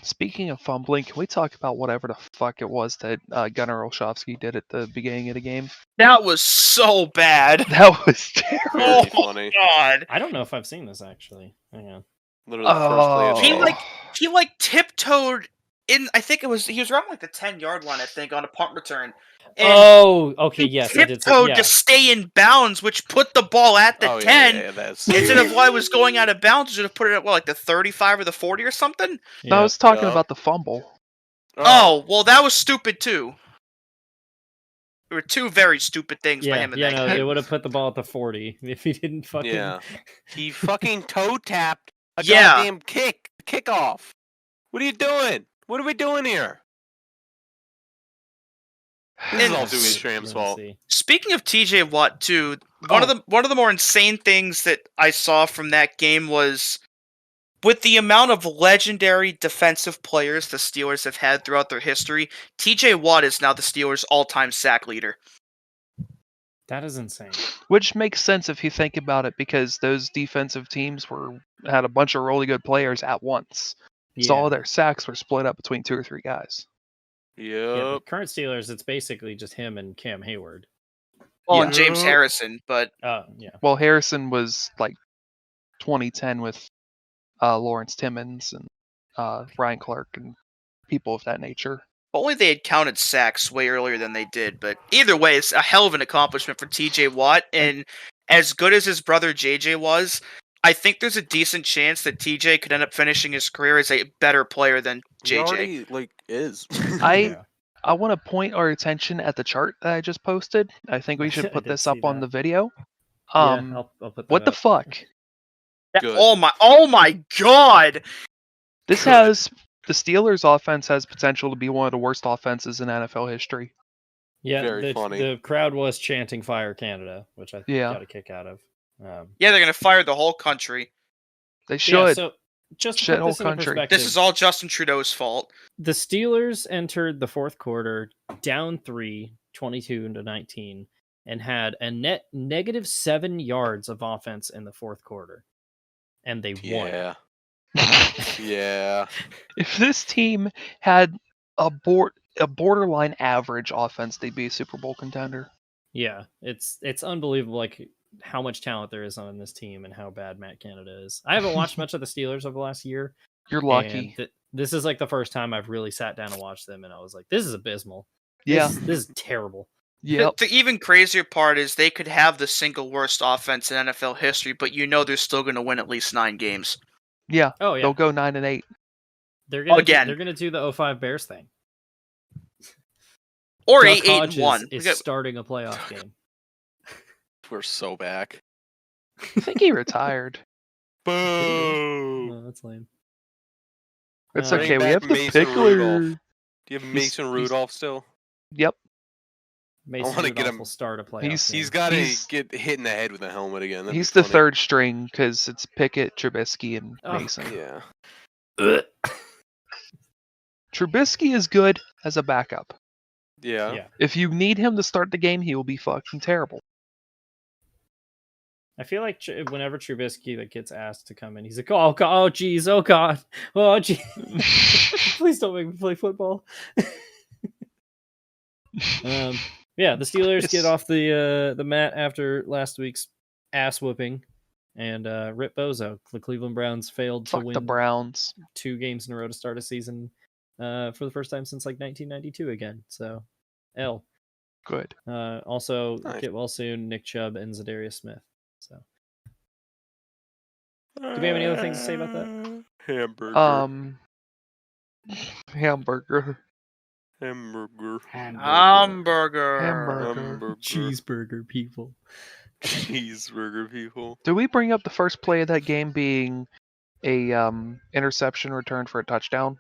Speaking of fumbling, can we talk about whatever the fuck it was that Gunnar Olszewski did at the beginning of the game? That was so bad. That was terrible. Funny. God. I don't know if I've seen this actually. Hang on. Literally the first play he tiptoed in. I think he was around like the 10-yard line. I think on a punt return. And okay, yes, tiptoed to stay in bounds, which put the ball at the 10. Instead of while it was going out of bounds, should have put it at like the 35 or the 40 or something. No, I was talking about the fumble. Oh, well, that was stupid too. There were 2 very stupid things by him in that game. It would have put the ball at the 40 if he didn't fucking. Yeah, he fucking toe tapped a goddamn kickoff. What are you doing? What are we doing here? This is all Dewey Stram's fault. Speaking of TJ Watt, too, one of the more insane things that I saw from that game was with the amount of legendary defensive players the Steelers have had throughout their history, TJ Watt is now the Steelers' all-time sack leader. That is insane. Which makes sense if you think about it, because those defensive teams had a bunch of really good players at once. So all their sacks were split up between 2 or 3 guys. Yep. Yeah, the current Steelers, it's basically just him and Cam Hayward. Well, and James Harrison, but Well, Harrison was like 2010 with Lawrence Timmons and Ryan Clark and people of that nature. Only they had counted sacks way earlier than they did, but either way, it's a hell of an accomplishment for TJ Watt, and as good as his brother JJ was, I think there's a decent chance that TJ could end up finishing his career as a better player than JJ. He already, is. I want to point our attention at the chart that I just posted. I think we should put this up on the video. I'll put that what the up. fuck? Oh my god! This has the Steelers' offense has potential to be one of the worst offenses in NFL history. Yeah, Very funny. The crowd was chanting "Fire Canada," which I got a kick out of. Yeah, they're gonna fire the whole country. They should. Yeah, so just to put this into perspective, this is all Justin Trudeau's fault. The Steelers entered the fourth quarter down 3, 22-19, and had a net -7 yards of offense in the fourth quarter, and they won. Yeah. If this team had a borderline average offense, they'd be a Super Bowl contender. Yeah, it's unbelievable, like how much talent there is on this team and how bad Matt Canada is. I haven't watched much of the Steelers over the last year. You're lucky. This is like the first time I've really sat down and watched them, and I was like, this is abysmal. Yeah. This is terrible. Yeah. The even crazier part is they could have the single worst offense in NFL history, but they're still going to win at least 9 games. Yeah. Oh yeah. They'll go 9-8. They're gonna do the 05 Bears thing. Or Duck 8-1. Is starting a playoff game. We're so back. I think he retired. Boo! Oh, that's lame. It's okay. We have the Pickler. Do you have Mason Rudolph still? Yep. Mason Rudolph will start a playoff game. He's got to get hit in the head with a helmet again. That'd he's the third string because it's Pickett, Trubisky, and Mason. Yeah. Trubisky is good as a backup. Yeah. If you need him to start the game, he will be fucking terrible. I feel like whenever Trubisky gets asked to come in, he's like, "Oh God, oh geez, oh God, oh geez, please don't make me play football." Yeah, the Steelers get off the mat after last week's ass whooping, and Rip Bozo. The Cleveland Browns failed to win the Browns 2 games in a row to start a season for the first time since 1992 again. So, L. Good. Also, get well soon, Nick Chubb and Zadarius Smith. So, do we have any other things to say about that? Hamburger. Hamburger. Cheeseburger people. Cheeseburger people. Did we bring up the first play of that game being a interception return for a touchdown?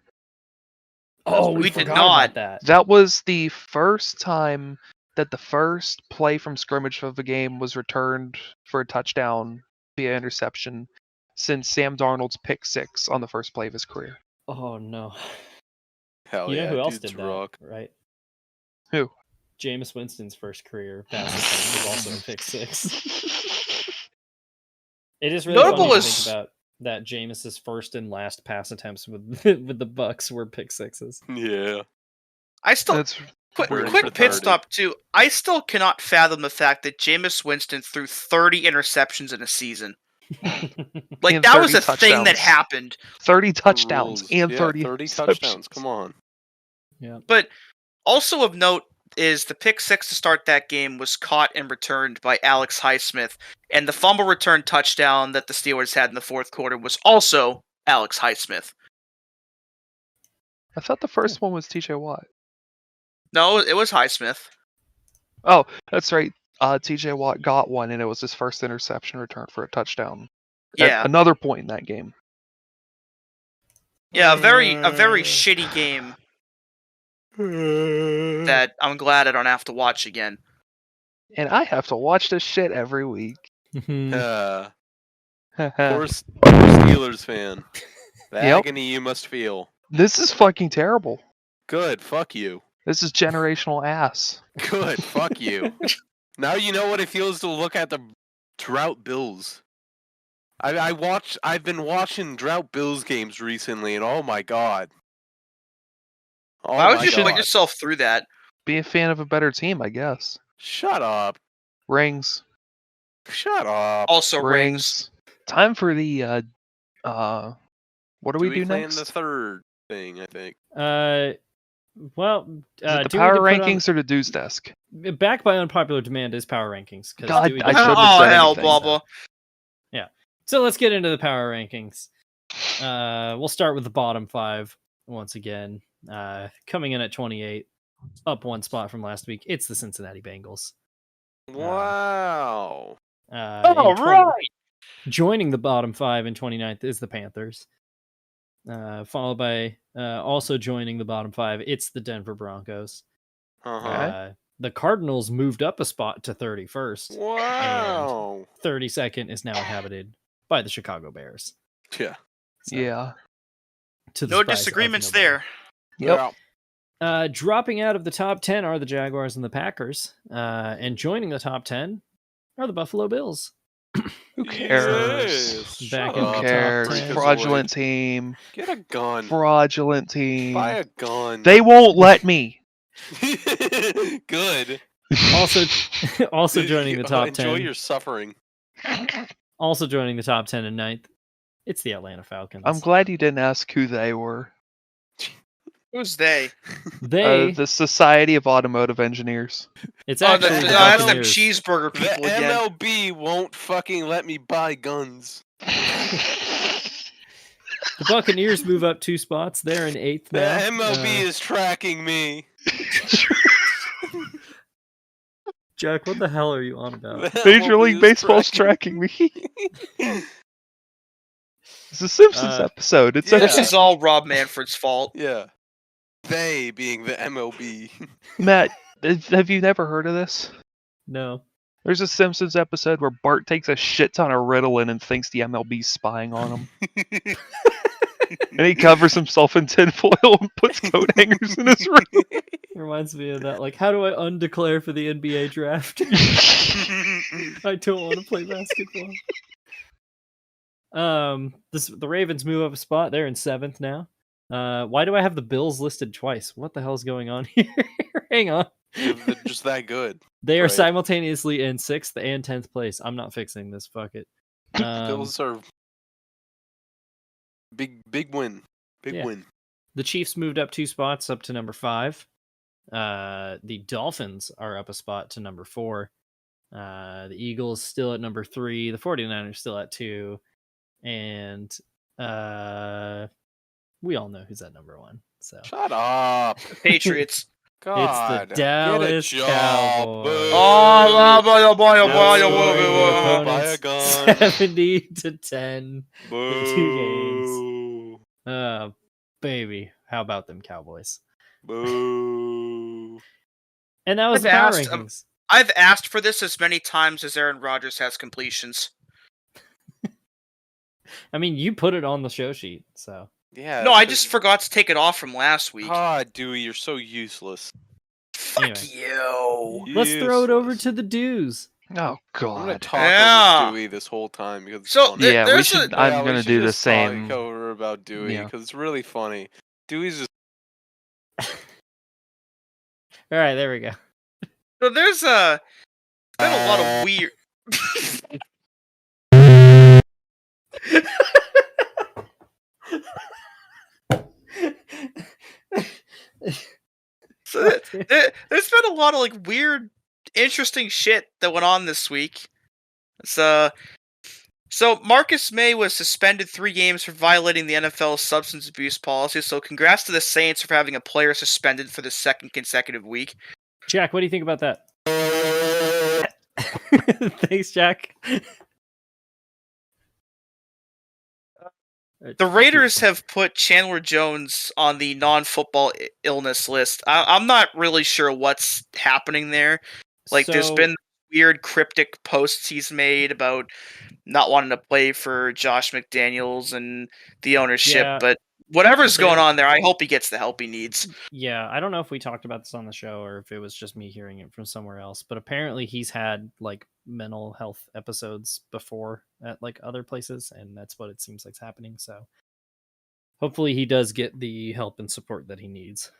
Oh, we did forgot not. About that. That was the first time that the first play from scrimmage of the game was returned for a touchdown via interception since Sam Darnold's pick 6 on the first play of his career. Oh no. Hell you know yeah, who else dude's did that, rock. right? Who? Jameis Winston's first career pass attempt was also a pick 6. It is really funny to think about that Jameis's first and last pass attempts with the Bucks were pick 6s. Yeah. I still quick pit stop too. I still cannot fathom the fact that Jameis Winston threw 30 interceptions in a season. Like that was a thing that happened. 30 touchdowns and 30 touchdowns. Come on. Yeah. But also of note is the pick 6 to start that game was caught and returned by Alex Highsmith, and the fumble return touchdown that the Steelers had in the fourth quarter was also Alex Highsmith. I thought the first one was TJ Watt. No, it was Highsmith. Oh, that's right. TJ Watt got one, and it was his first interception return for a touchdown. Yeah. At another point in that game. Yeah, a very shitty game that I'm glad I don't have to watch again. And I have to watch this shit every week. Poor Steelers fan. The agony you must feel. This is fucking terrible. Good, fuck you. This is generational ass. Good, fuck you. Now you know what it feels to look at the Drought Bills. I've been watching Drought Bills games recently, and oh my god. Why would you put yourself through that? Be a fan of a better team, I guess. Shut up. Rings. Shut up. Also rings. Time for the what do we do play next? In the third thing, I think. Well, the power rankings or the dues desk? Back by unpopular demand is power rankings. God, I should have said hell, anything. blah blah. Yeah. So let's get into the power rankings. We'll start with the bottom 5 once again. Coming in at 28, up 1 spot from last week. It's the Cincinnati Bengals. Wow. Right. Joining the bottom 5 in 29th is the Panthers. Followed by also joining the bottom 5, it's the Denver Broncos. The Cardinals moved up a spot to 31st. Wow. And 32nd is now inhabited by the Chicago Bears. Yeah. So, yeah. No disagreements there. Yep. Dropping out of the top 10 are the Jaguars and the Packers. And joining the top 10 are the Buffalo Bills. Who cares? Back Who cares? Fraudulent team. Get a gun. Fraudulent team. Buy a gun. They won't let me. Good. Also joining the top 10. Enjoy your suffering. Also joining the top 10 and 9th, it's the Atlanta Falcons. I'm glad you didn't ask who they were. Who's they? The Society of Automotive Engineers. It's actually that's them cheeseburger people the again. MLB won't fucking let me buy guns. The Buccaneers move up 2 spots. They're in 8th now. The MLB is tracking me. Jack, what the hell are you on about? Major League Baseball's tracking me. It's a Simpsons episode. It's This is all Rob Manfred's fault. Yeah. They being the MLB. Matt, have you never heard of this? No. There's a Simpsons episode where Bart takes a shit ton of Ritalin and thinks the MLB's spying on him. And he covers himself in tinfoil and puts coat hangers in his room. Reminds me of that. Like, how do I undeclare for the NBA draft? I don't want to play basketball. The Ravens move up a spot. They're in 7th now. Why do I have the Bills listed twice? What the hell's going on here? Hang on. They're just that good. They are simultaneously in 6th and 10th place. I'm not fixing this. Fuck it. Bills are big win. Big win. The Chiefs moved up 2 spots up to number 5. The Dolphins are up a spot to number 4. The Eagles still at number 3. The 49ers still at 2. And we all know who's at number 1. So shut up. Patriots. God, it's the Dallas Cowboys. Oh, buy a gun. 70-10 in 2 games. Baby, how about them Cowboys? Boo. And that was the power rankings. I've asked for this as many times as Aaron Rodgers has completions. I mean, you put it on the show sheet, so. Yeah. No, I just forgot to take it off from last week. God, Dewey, you're so useless. Fuck you. Let's throw it over to the Dews. Oh God! I'm gonna talk over Dewey this whole time because it's funny. Yeah, we should. I'm gonna do the same. Talk over about Dewey because it's really funny. Dewey's just. All right, there we go. So there's been a lot of weird. So there's been a lot of like weird, interesting shit that went on this week. So Marcus May was suspended 3 games for violating the NFL's substance abuse policy. So congrats to the Saints for having a player suspended for the 2nd consecutive week. Jack, what do you think about that? Thanks, Jack. The Raiders have put Chandler Jones on the non-football illness list. I'm not really sure what's happening there. Like, there's been weird cryptic posts he's made about not wanting to play for Josh McDaniels and the ownership, but whatever's going on there, I hope he gets the help he needs. Yeah, I don't know if we talked about this on the show or if it was just me hearing it from somewhere else, but apparently he's had like mental health episodes before at like other places, and that's what it seems like's happening. So hopefully he does get the help and support that he needs.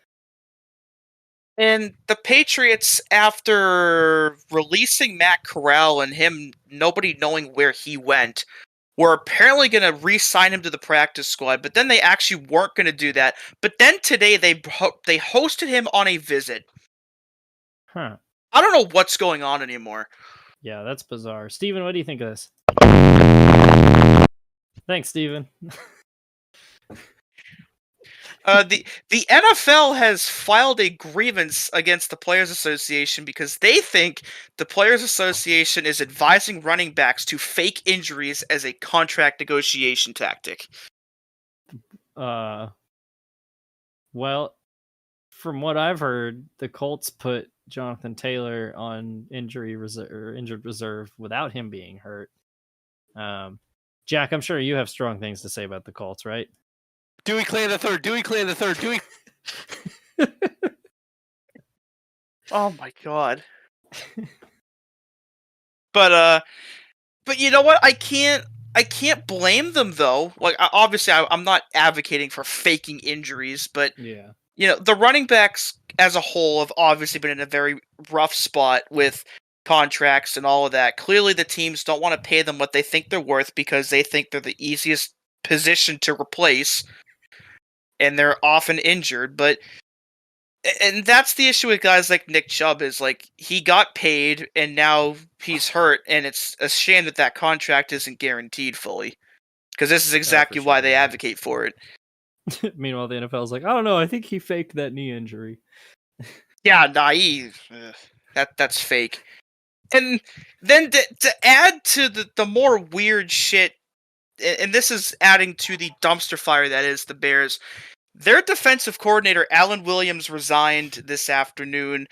And the Patriots, after releasing Matt Corral and him nobody knowing where he went, were apparently going to re-sign him to the practice squad, but then they actually weren't going to do that. But then today they hosted him on a visit. Huh. I don't know what's going on anymore. Yeah, that's bizarre. Steven, what do you think of this? Thanks, Steven. The NFL has filed a grievance against the Players Association because they think the Players Association is advising running backs to fake injuries as a contract negotiation tactic. Well, from what I've heard, the Colts put Jonathan Taylor on injured reserve without him being hurt. Jack, I'm sure you have strong things to say about the Colts, right? Dewey Clan the third. Dewey Clan the third. Dewey. Oh my god. But you know what? I can't blame them though. Like obviously I'm not advocating for faking injuries, but yeah. You know, the running backs as a whole have obviously been in a very rough spot with contracts and all of that. Clearly the teams don't want to pay them what they think they're worth because they think they're the easiest position to replace. And they're often injured, and that's the issue with guys like Nick Chubb is like he got paid and now he's hurt, and it's a shame that contract isn't guaranteed fully because this is exactly why they advocate for it. Meanwhile, the NFL's like, I don't know, I think he faked that knee injury. Yeah, naive. That's fake. And then to add to the more weird shit, and this is adding to the dumpster fire that is the Bears. Their defensive coordinator, Alan Williams, resigned this afternoon.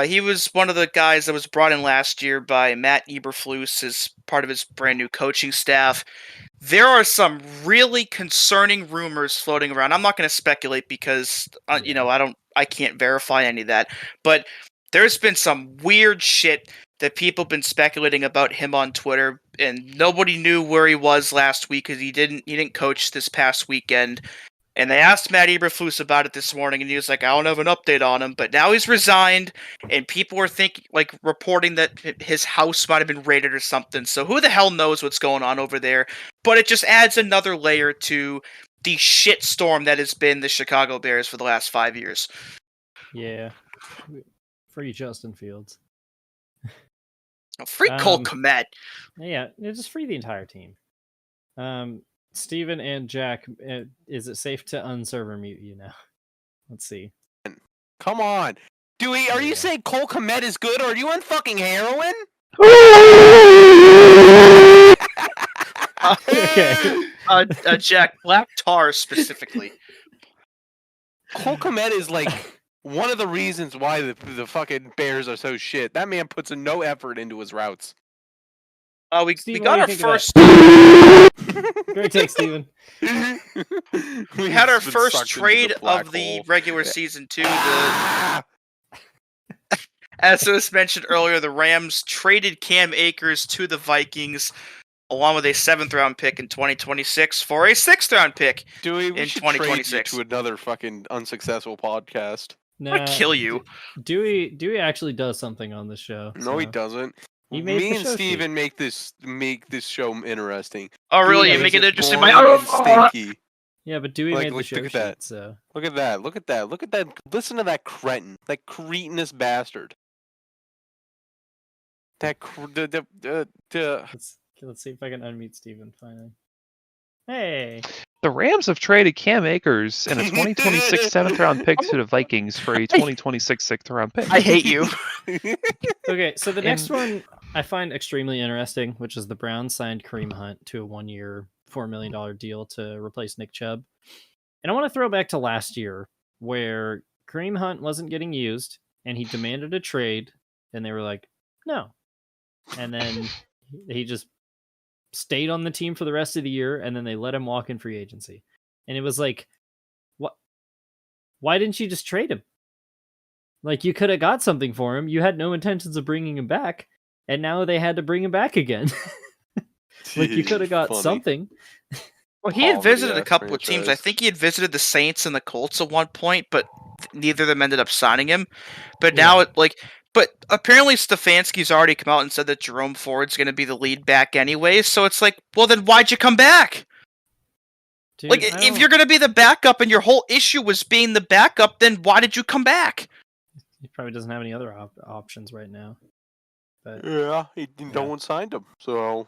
He was one of the guys that was brought in last year by Matt Eberflus as part of his brand new coaching staff. there are some really concerning rumors floating around. I'm not going to speculate because I can't verify any of that. But there's been some weird shit that people have been speculating about him on Twitter, and nobody knew where he was last week because he didn't coach this past weekend. And they asked Matt Eberflus about it this morning, and he was like, "I don't have an update on him." But now he's resigned, and people are reporting that his house might have been raided or something. So who the hell knows what's going on over there? But it just adds another layer to the shitstorm that has been the Chicago Bears for the last 5 years. Yeah. Free Justin Fields. Free Cole Kmet. Yeah, just free the entire team. Steven and Jack, is it safe to unserver mute you now? Let's see. Come on. Dewey, are you saying Cole Kmet is good, or are you on fucking heroin? Okay. Jack, black tar specifically. Cole Kmet is one of the reasons why the fucking Bears are so shit. That man puts no effort into his routes. We got our first. Great take, Steven. We had our first trade of the regular season too. As was mentioned earlier, the Rams traded Cam Akers to the Vikings, along with a 7th-round pick in 2026 for a 6th-round pick in 2026. Trade you to another fucking unsuccessful podcast. No, I'd kill you. Dewey actually does something on this show. No, he doesn't. Me and Steven make this show interesting. Oh, really? You make it interesting? Stinky. Yeah, but Dewey made the show. Look at that. Sheet, so. Look at that. Look at that. Look at that. Listen to that cretin. That cretinous bastard. That Let's see if I can unmute Steven finally. Hey. The Rams have traded Cam Akers and a 2026 7th-round pick to the Vikings for a 2026 6th-round pick. I hate you. Okay, so the next one I find extremely interesting, which is the Browns signed Kareem Hunt to a 1-year, $4 million deal to replace Nick Chubb. And I want to throw back to last year where Kareem Hunt wasn't getting used and he demanded a trade and they were like, no. And then he just stayed on the team for the rest of the year, and then they let him walk in free agency. And it was like, what? Why didn't you just trade him? Like, you could have got something for him. You had no intentions of bringing him back, and now they had to bring him back again. You could have got something. Well, he had visited a couple of teams. I think he had visited the Saints and the Colts at one point, but neither of them ended up signing him. But now, But apparently Stefanski's already come out and said that Jerome Ford's going to be the lead back anyway, so it's like, well, then why'd you come back? Dude, if you're going to be the backup and your whole issue was being the backup, then why did you come back? He probably doesn't have any other options right now. But yeah, no one signed him, so...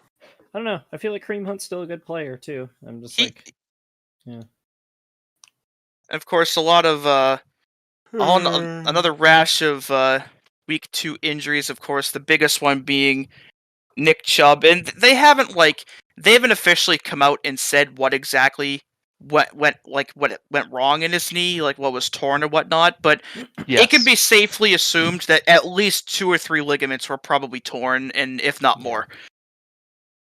I don't know. I feel like Kareem Hunt's still a good player, too. I'm just Of course, a lot of... another rash of... Week 2 injuries, of course, the biggest one being Nick Chubb, and they haven't officially come out and said what exactly went wrong in his knee, like what was torn or whatnot, but it can be safely assumed that at least 2 or 3 ligaments were probably torn, and if not more.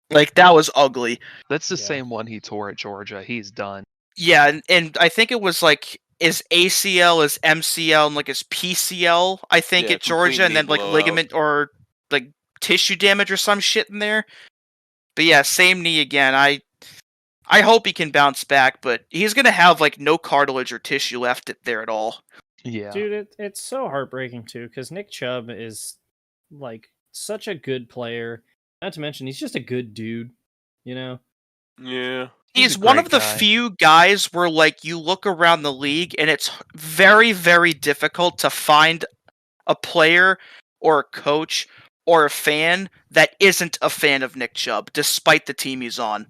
That was ugly. That's the same one he tore at Georgia. He's done. Yeah, and I think it was is ACL, is MCL, and is PCL, I think, at Georgia, and then ligament or tissue damage or some shit in there. But yeah, same knee again. I hope he can bounce back, but he's gonna have no cartilage or tissue left there at all. Yeah, dude, it's so heartbreaking too, because Nick Chubb is such a good player. Not to mention, he's just a good dude, you know? Yeah. He's one of the few guys where, you look around the league and it's very, very difficult to find a player or a coach or a fan that isn't a fan of Nick Chubb, despite the team he's on.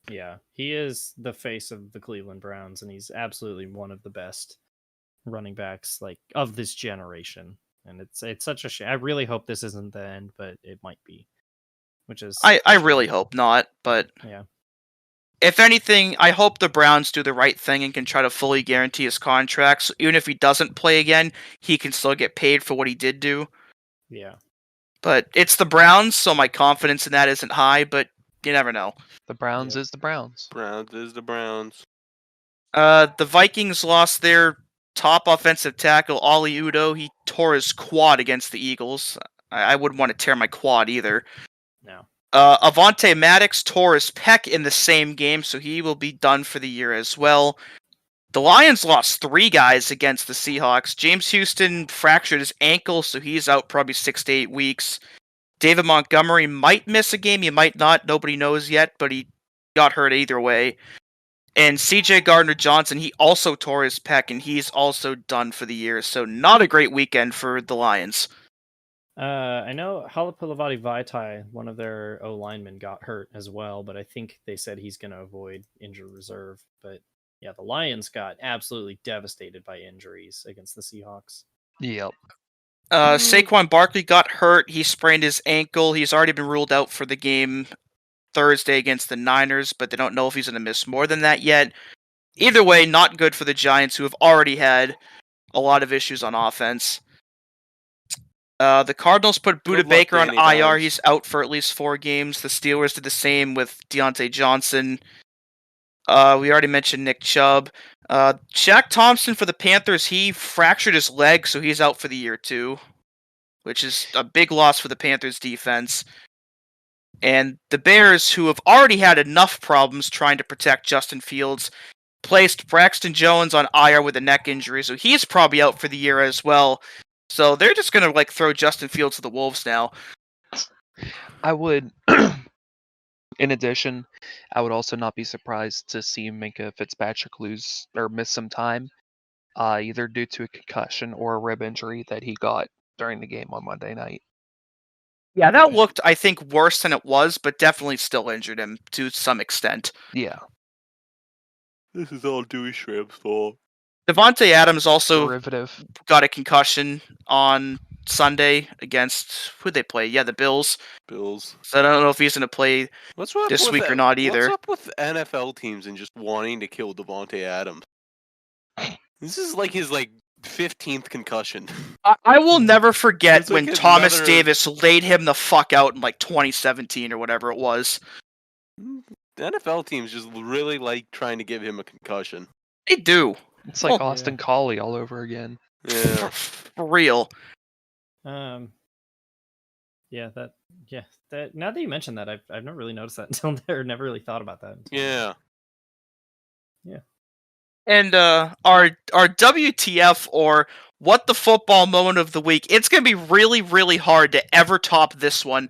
Yeah, he is the face of the Cleveland Browns, and he's absolutely one of the best running backs, of this generation. And it's such a shame. I really hope this isn't the end, but it might be. Which is... I really hope not, but... Yeah. If anything, I hope the Browns do the right thing and can try to fully guarantee his contract. So even if he doesn't play again, he can still get paid for what he did do. Yeah. But it's the Browns, so my confidence in that isn't high. But You never know. The Browns is the Browns. Browns is the Browns. The Vikings lost their top offensive tackle, Oli Udoh. He tore his quad against the Eagles. I wouldn't want to tear my quad either. No. Avonte Maddox tore his pec in the same game, so he will be done for the year as well. The Lions lost 3 guys against the Seahawks. James Houston fractured his ankle, so he's out probably 6 to 8 weeks. David Montgomery might miss a game, he might not. Nobody knows yet, but he got hurt either way. And CJ Gardner-Johnson, he also tore his pec, and he's also done for the year. So not a great weekend for the Lions. I know Halapoulivaati Vaitai, one of their O-linemen, got hurt as well, but I think they said he's going to avoid injury reserve. But yeah, the Lions got absolutely devastated by injuries against the Seahawks. Yep. Saquon Barkley got hurt. He sprained his ankle. He's already been ruled out for the game Thursday against the Niners, but they don't know if he's going to miss more than that yet. Either way, not good for the Giants, who have already had a lot of issues on offense. The Cardinals put Budda Baker on IR. He's out for at least 4 games. The Steelers did the same with Deontay Johnson. We already mentioned Nick Chubb. Shaq Thompson for the Panthers, he fractured his leg, so he's out for the year too, which is a big loss for the Panthers defense. And the Bears, who have already had enough problems trying to protect Justin Fields, placed Braxton Jones on IR with a neck injury, so he's probably out for the year as well. So they're just going to throw Justin Fields to the Wolves now. I would, in addition, I would also not be surprised to see Minkah Fitzpatrick lose or miss some time, either due to a concussion or a rib injury that he got during the game on Monday night. Yeah, that looked, I think, worse than it was, but definitely still injured him to some extent. Yeah. This is all Dewey Shrimp's fault. Devontae Adams also Derivative. got a concussion on Sunday against, who'd they play? Yeah, the Bills. So I don't know if he's going to play this week or not either. What's up with NFL teams and just wanting to kill Devontae Adams? This is like his 15th concussion. I will never forget when Thomas Davis laid him the fuck out in 2017 or whatever it was. The NFL teams just really like trying to give him a concussion. They do. It's like Austin Collie all over again. Yeah. For real. Now that you mention that, I've never really noticed that until there. Never really thought about that. Yeah. Yeah. And our WTF or what the football moment of the week, it's going to be really, really hard to ever top this one.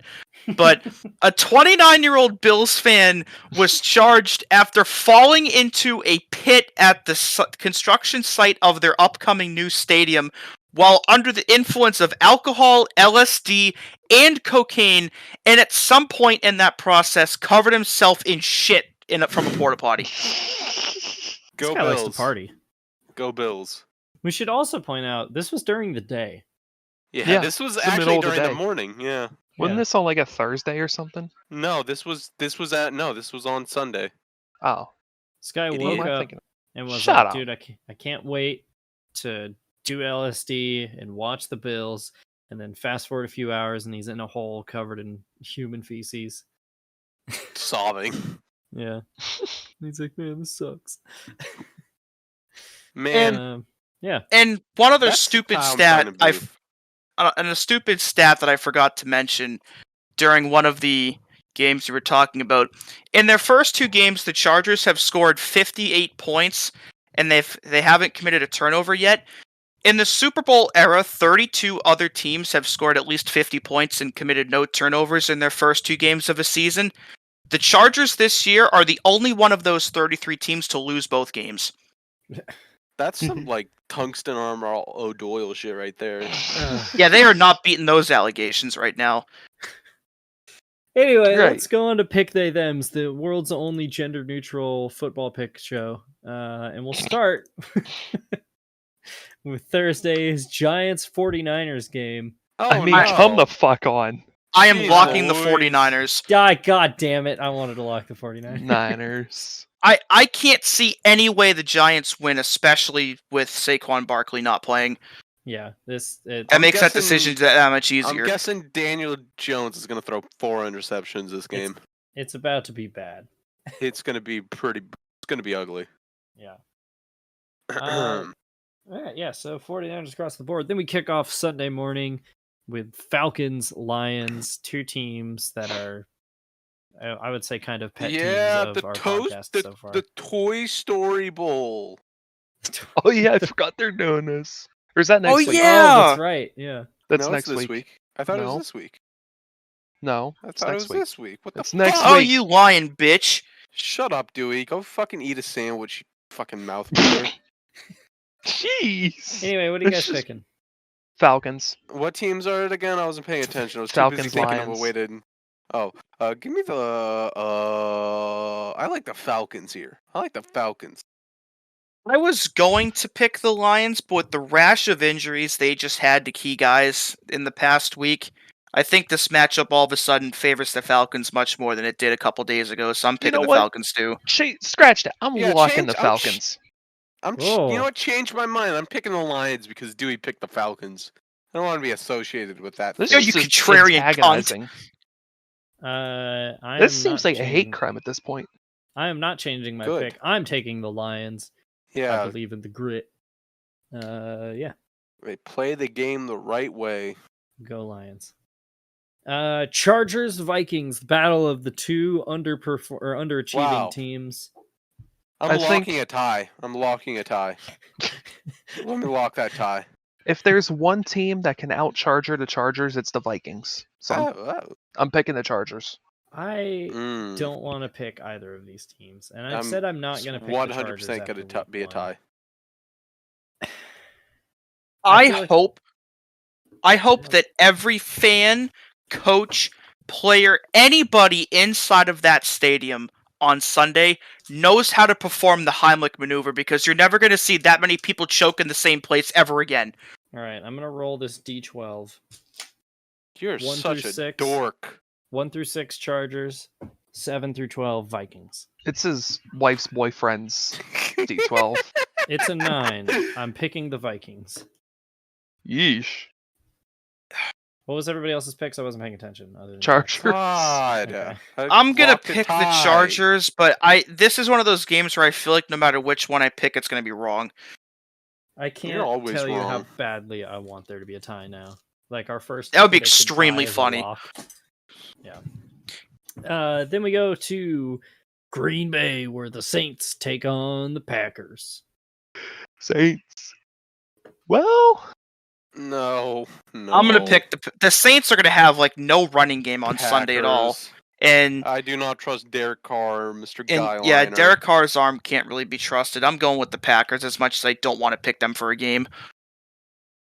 But a 29-year-old Bills fan was charged after falling into a pit at the construction site of their upcoming new stadium while under the influence of alcohol, LSD, and cocaine, and at some point in that process covered himself in shit from a porta potty. Go This guy likes Bills. to party. Go Bills. We should also point out this was during the day. Yeah, this was actually during the morning. Yeah. Wasn't this on a Thursday or something? No, this was on Sunday. Oh. This guy woke up and was Shut like, up. dude, I can't wait to do LSD and watch the Bills. And then fast forward a few hours and he's in a hole covered in human feces. Sobbing. Yeah. He's like, man, this sucks. Man. Yeah. And one other That's stupid how I'm stat trying to be. and a stupid stat that I forgot to mention during one of the games you were talking about. In their first 2 games, the Chargers have scored 58 points, and they haven't committed a turnover yet. In the Super Bowl era, 32 other teams have scored at least 50 points and committed no turnovers in their first 2 games of a season. The Chargers this year are the only one of those 33 teams to lose both games. That's some tungsten armor O'Doyle shit right there. Yeah, they are not beating those allegations right now. Anyway, let's go on to Pick They Thems, the world's only gender-neutral football pick show. And we'll start with Thursday's Giants 49ers game. Come the fuck on. I am locking the 49ers. God damn it. I wanted to lock the 49ers. Niners. I can't see any way the Giants win, especially with Saquon Barkley not playing. Yeah, that makes that decision that much easier. I'm guessing Daniel Jones is going to throw 4 interceptions this game. It's about to be bad. It's gonna be pretty. It's gonna be ugly. Yeah. All right, yeah, so 49ers across the board. Then we kick off Sunday morning with Falcons, Lions, two teams that are, I would say, kind of pet teams of our podcast so far. The Toy Story Bowl. Oh yeah, I forgot they're doing this. Or is that next week? Yeah. Oh, that's right. Yeah. That's no, next this week. I thought it was this week. No, I thought it was this week. What the fuck? next Oh, week. you lying bitch. Shut up, Dewey. Go fucking eat a sandwich, you fucking mouth breather. Jeez. Anyway, what are you guys picking? Falcons. What teams are it again? I wasn't paying attention. I was too Falcons, busy thinking of Lions. a way to... Oh, give me the... I like the Falcons here. I like the Falcons. I was going to pick the Lions, but with the rash of injuries they just had to key guys in the past week, I think this matchup all of a sudden favors the Falcons much more than it did a couple days ago, so I'm picking the Falcons too. Scratch that. I'm locking the Falcons. You know what? Changed my mind. I'm picking the Lions because Dewey picked the Falcons. I don't want to be associated with that. This Yo, is you just contrarian antagonizing. This seems like a hate crime at this point. I am not changing my pick. I'm taking the Lions. Yeah. I believe in the grit. Yeah. They play the game the right way. Go Lions. Chargers, Vikings, battle of the two underachieving teams. I'm locking a tie. I'm locking a tie. Let me lock that tie. If there's one team that can out-Charger the Chargers, it's the Vikings. So I'm picking the Chargers. I don't want to pick either of these teams, and I've said I'm not going to pick 100% going to be a tie. I hope that every fan, coach, player, anybody inside of that stadium on Sunday knows how to perform the Heimlich maneuver, because you're never going to see that many people choke in the same place ever again. All right, I'm going to roll this D12. You're such a dork. 1 through 6 Chargers, 7 through 12 Vikings. It's his wife's boyfriend's D12. It's a 9. I'm picking the Vikings. Yeesh. What was everybody else's picks? I wasn't paying attention. Chargers. Okay. I'm gonna pick the Chargers, but this is one of those games where I feel like no matter which one I pick, it's gonna be wrong. I can't tell you how badly I want there to be a tie now. Like our first. That would be extremely funny. Yeah. Then we go to Green Bay, where the Saints take on the Packers. Saints. Well. No. I'm gonna pick the Saints. Are gonna have like no running game on Sunday at all, and I do not trust Derek Carr, Mr. Guy. Yeah, Derek Carr's arm can't really be trusted. I'm going with the Packers as much as I don't want to pick them for a game.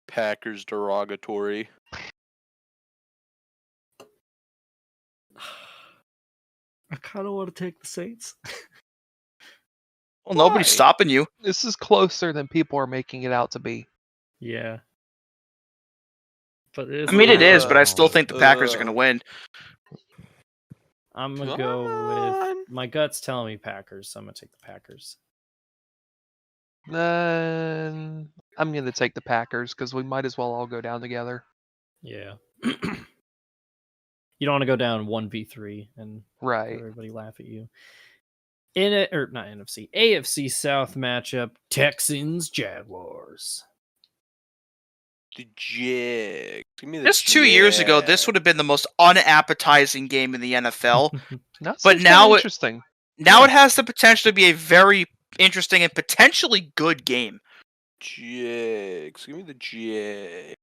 Packers derogatory. I kind of want to take the Saints. Well, nobody's stopping you. This is closer than people are making it out to be. Yeah. But it is, but I still think the Packers are going to win. I'm going to go with... My gut's telling me Packers, so I'm going to take the Packers. Then I'm going to take the Packers, because we might as well all go down together. Yeah. You don't want to go down 1v3 and right. Everybody laugh at you. Not NFC. AFC South matchup, Texans, Jaguars. The Jags. Just 2 years ago, this would have been the most unappetizing game in the NFL. But now interesting. Now it has the potential to be a very interesting and potentially good game. Jags. Give me the Jags.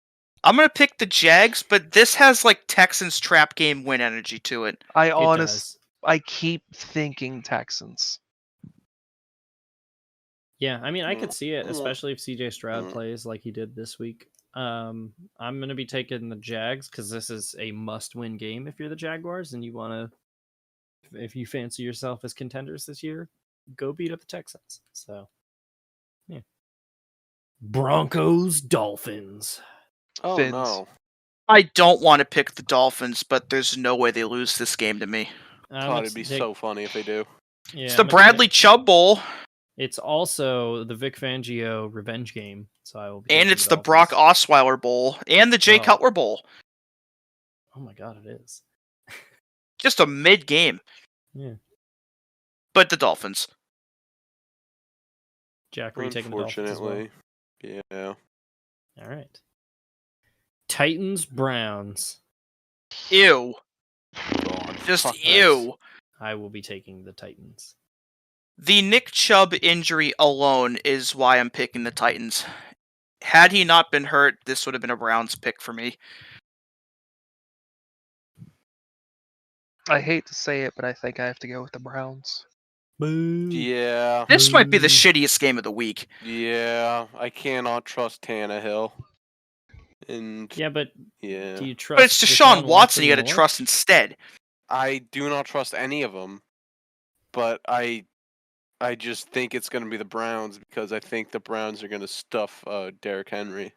I'm going to pick the Jags, but this has like Texans trap game win energy to it. I keep thinking Texans. Yeah, I mean, I could see it, especially if CJ Stroud plays like he did this week. I'm going to be taking the Jags because this is a must-win game if you're the Jaguars and you want to, if you fancy yourself as contenders this year, go beat up the Texans. So, yeah. Broncos, Dolphins. Oh, Fins. no. I don't want to pick the Dolphins, but there's no way they lose this game to me. I thought it'd be so funny if they do. Yeah, it's the Bradley Chubb Bowl. It's also the Vic Fangio revenge game. So I will be and it's the Brock Osweiler Bowl and the Jay Cutler Bowl. Oh my god, it is. Just a mid game. Yeah. But the Dolphins. Jack, are you taking the Dolphins as well? Yeah. All right. Titans, Browns. Ew. God, Just ew. I will be taking the Titans. The Nick Chubb injury alone is why I'm picking the Titans. Had he not been hurt, this would have been a Browns pick for me. I hate to say it, but I think I have to go with the Browns. Boo. Yeah. This might be the shittiest game of the week. Yeah. I cannot trust Tannehill. And yeah, but yeah. do you trust? But it's Deshaun Watson you got to trust instead. I do not trust any of them, but I just think it's going to be the Browns because I think the Browns are going to stuff Derrick Henry.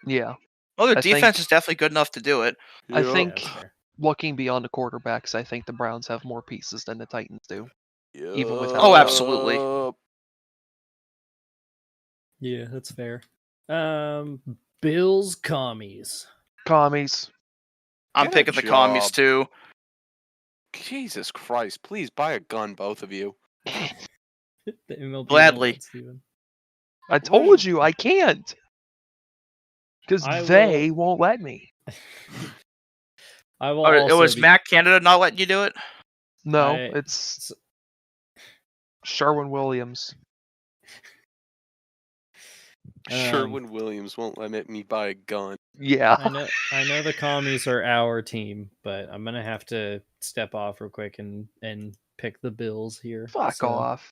Yeah. Well, their defense is definitely good enough to do it. I think, looking beyond the quarterbacks, I think the Browns have more pieces than the Titans do. Even without. Oh, absolutely. Yeah, that's fair. Bills, Commies. Commies. I'm picking the Commies too. Jesus Christ! Please buy a gun, both of you. The MLB Gladly. I told you I can't. Because they won't let me. I will. It was Matt Canada not letting you do it? No, it's Sherwin-Williams. Sherwin-Williams won't let me buy a gun. Yeah. I know the Commies are our team, but I'm gonna have to step off real quick and pick the Bills here. Fuck off.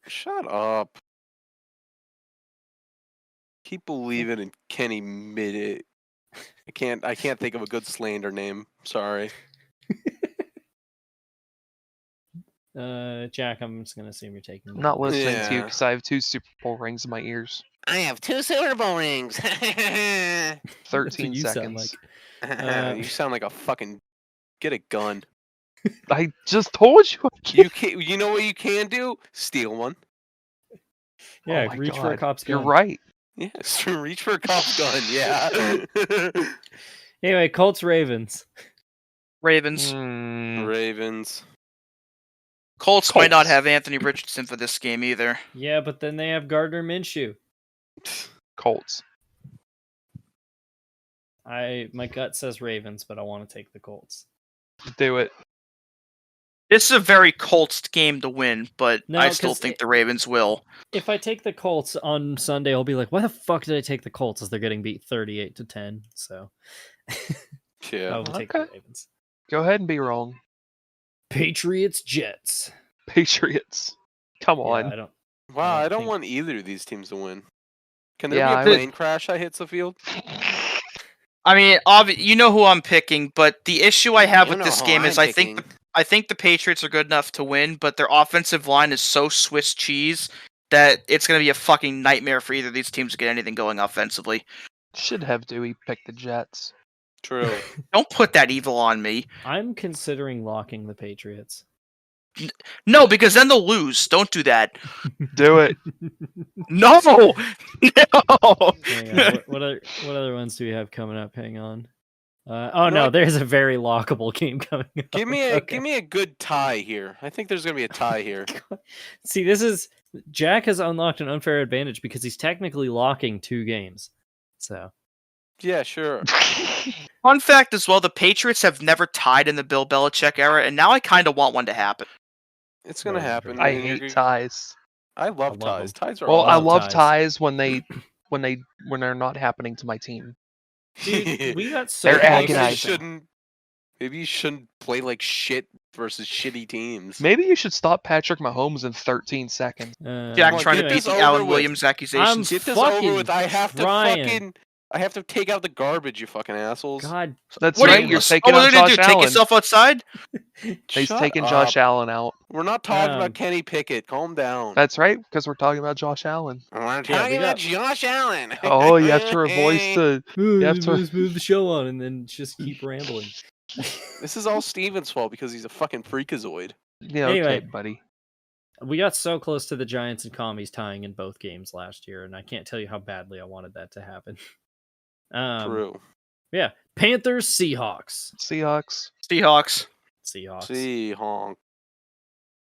Shut up. Keep believing in Kenny Midget. I can't think of a good slander name. Sorry. Jack, I'm just gonna assume you're taking. I'm not listening to you because I have 2 Super Bowl rings in my ears. I have 2 Super Bowl rings. 13 seconds. You sound like a fucking. Get a gun. I just told you. You can't. You know what you can do? Steal one. Yeah, reach for a cop's gun. You're right. Yes, reach for a cop's gun. Yeah. Anyway, Colts, Ravens. Ravens. Ravens. Colts might not have Anthony Richardson for this game either. Yeah, but then they have Gardner Minshew. Colts. My gut says Ravens, but I want to take the Colts. Do it. This is a very Colts game to win, but I still think the Ravens will. If I take the Colts on Sunday, I'll be like, why the fuck did I take the Colts as they're getting beat 38-10? So yeah. I will take the Ravens. Go ahead and be wrong. Patriots, Jets. Patriots. Come on. I don't want either of these teams to win. Can there be a plane crash that hits the field? I mean, you know who I'm picking, but the issue I have with this game is I think the Patriots are good enough to win, but their offensive line is so Swiss cheese that it's going to be a fucking nightmare for either of these teams to get anything going offensively. Should have Dewey pick the Jets. True. Don't put that evil on me. I'm considering locking the Patriots. No, because then they'll lose. Don't do that. Do it. No. No. What other ones do we have coming up? Hang on. No, there's a very lockable game coming up. Give me a good tie here. I think there's gonna be a tie here. See, Jack has unlocked an unfair advantage because he's technically locking 2 games. So. Yeah, sure. Fun fact as well, the Patriots have never tied in the Bill Belichick era, and now I kind of want one to happen. It's gonna happen. I hate ties. I love ties. Ties are I love ties when they're not happening to my team. Dude, we got so they're agonizing. Maybe you shouldn't play like shit versus shitty teams. Maybe you should stop Patrick Mahomes in 13 seconds. Jack trying to beat the Alan Williams accusations. Get this over with. I have to take out the garbage, you fucking assholes. God, that's right. You're taking out Josh Allen. Take yourself outside. He's taking Josh Allen out. We're not talking about Kenny Pickett. Calm down. That's right, because we're talking about Josh Allen. We're talking about Josh Allen. Oh, you have to voice the. You have to move the show on and then just keep rambling. This is all Steven's fault because he's a fucking freakazoid. Yeah, okay, buddy. We got so close to the Giants and Commies tying in both games last year, and I can't tell you how badly I wanted that to happen. True. Yeah. Panthers, Seahawks. Seahawks. Seahawks. Seahawks. Seahawks.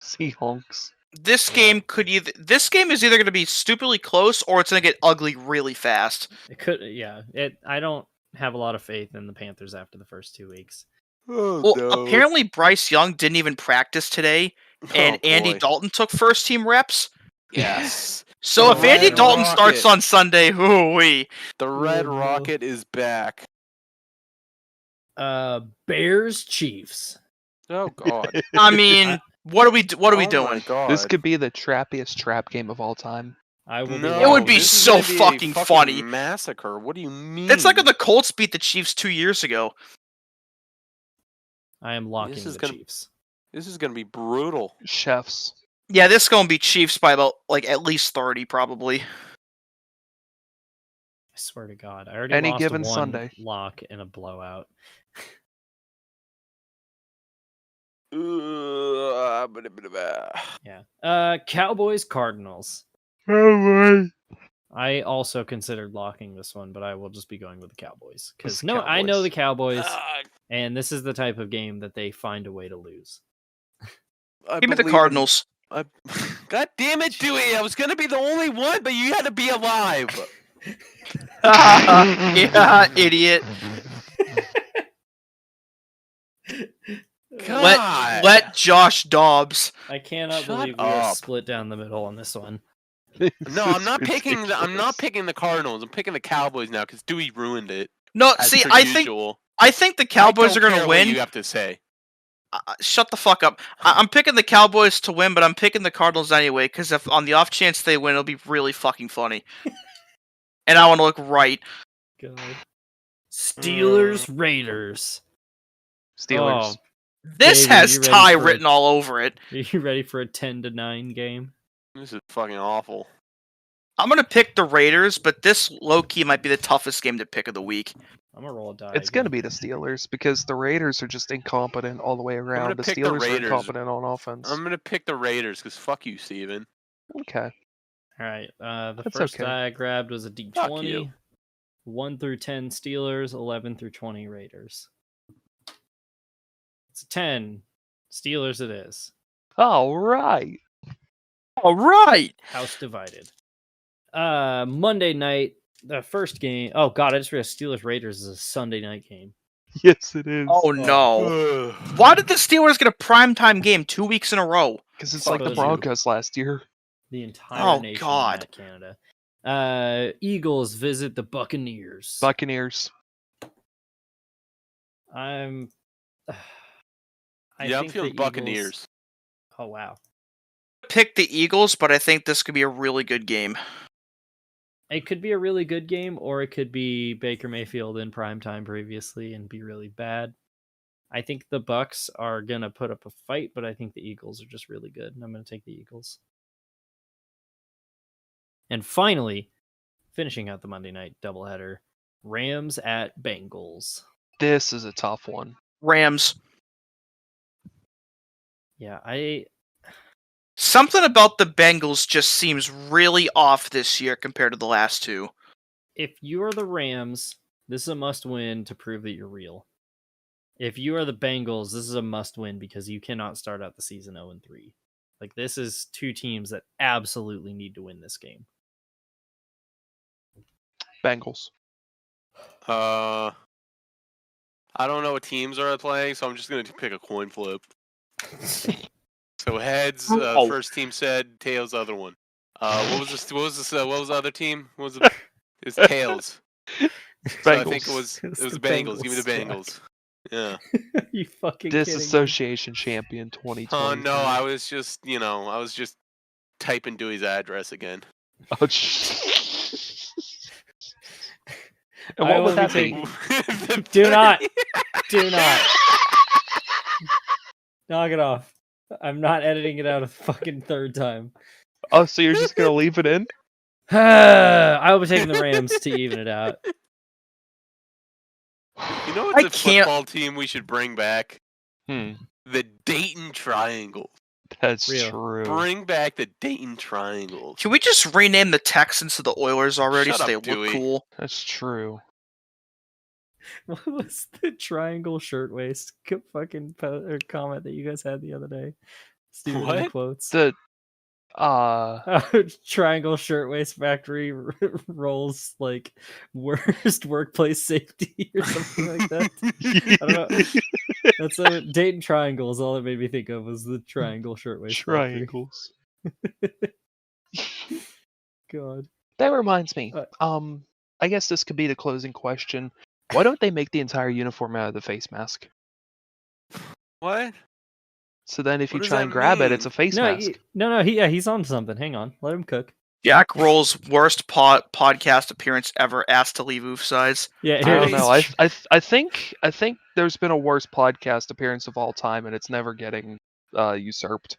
Seahawks. This game is either going to be stupidly close or it's going to get ugly really fast. It could, yeah. I don't have a lot of faith in the Panthers after the first 2 weeks. Apparently Bryce Young didn't even practice today, and Andy Dalton took first team reps. Yes. So if Andy Dalton starts on Sunday, hoo-wee. The Red Rocket is back. Bears Chiefs. Oh God. I mean, what are we doing? This could be the trappiest trap game of all time. It would be so fucking funny. Massacre. What do you mean? It's like when the Colts beat the Chiefs 2 years ago. I am locking the Chiefs. This is gonna be brutal. Chefs. Yeah, this is gonna be Chiefs by about at least 30 probably. I swear to God, I already Any lost given one Sunday. lock in a blowout. Yeah. Cowboys Cardinals. Oh I also considered locking this one, but I will just be going with the Cowboys because I know the Cowboys, and this is the type of game that they find a way to lose. Give me the Cardinals. God damn it, Dewey! I was gonna be the only one, but you had to be alive. Yeah, idiot. God. Let Josh Dobbs. I cannot believe we are split down the middle on this one. No, I'm not picking. I'm not picking the Cardinals. I'm picking the Cowboys now because Dewey ruined it. No, see, I think the Cowboys are going to win. You have to say. Shut the fuck up. I'm picking the Cowboys to win, but I'm picking the Cardinals anyway because if on the off chance they win, it'll be really fucking funny. And I want to look right. God. Steelers Raiders. Steelers. Oh, this has tie written all over it. Are you ready for a 10-9 game? This is fucking awful. I'm going to pick the Raiders, but this low-key might be the toughest game to pick of the week. I'm going to roll a die. It's going to be the Steelers because the Raiders are just incompetent all the way around. The Steelers are incompetent on offense. I'm going to pick the Raiders because fuck you, Steven. Okay. All right. The first die I grabbed was a D20. 1 through 10 Steelers, 11 through 20 Raiders. It's a 10. Steelers it is. All right. All right. House divided. Monday night, the first game. Oh God, I just realized Steelers Raiders is a Sunday night game. Yes, it is. Oh no! Why did the Steelers get a primetime game 2 weeks in a row? Because it's like the Broncos last year. The entire nation of Canada. Eagles visit the Buccaneers. Buccaneers. I'm feeling Buccaneers. Oh wow. Pick the Eagles, but I think this could be a really good game. It could be a really good game, or it could be Baker Mayfield in primetime previously and be really bad. I think the Bucs are gonna put up a fight, but I think the Eagles are just really good, and I'm gonna take the Eagles. And finally, finishing out the Monday night doubleheader, Rams at Bengals. This is a tough one. Rams. Yeah, Something about the Bengals just seems really off this year compared to the last two. If you are the Rams, this is a must-win to prove that you're real. If you are the Bengals, this is a must-win because you cannot start out the season 0-3. Like, this is two teams that absolutely need to win this game. Bengals. I don't know what teams are playing, so I'm just going to pick a coin flip. So heads, first team said, tails, other one. What was the other team? It's tails. So I think it was the Bengals. Give me the Bengals. Yeah. You fucking Disassociation champion 2020. Oh no, I was just typing Dewey's address again. Oh, and what would that be? Do not. Knock it off. I'm not editing it out a fucking third time. Oh, so you're just gonna leave it in? I will be taking the Rams to even it out. You know what's a football team we should bring back? The Dayton Triangle. That's true. Bring back the Dayton Triangle. Can we just rename the Texans to the Oilers already Shut so up, they Dewey. look cool? That's true. What was the triangle shirtwaist fucking comment that you guys had the other day? Steven in quotes. The Triangle Shirtwaist Factory rolls like worst workplace safety or something like that. I don't know. That's a Dayton Triangle is all it made me think of was the Triangle Shirtwaist triangles. God. That reminds me. I guess this could be the closing question. Why don't they make the entire uniform out of the face mask? What? So then if you try and grab it, it's a face mask. He's on something. Hang on. Let him cook. Jack Roll's worst podcast appearance ever, asked to leave Oofsides. Yeah, I don't know. I think there's been a worse podcast appearance of all time, and it's never getting usurped.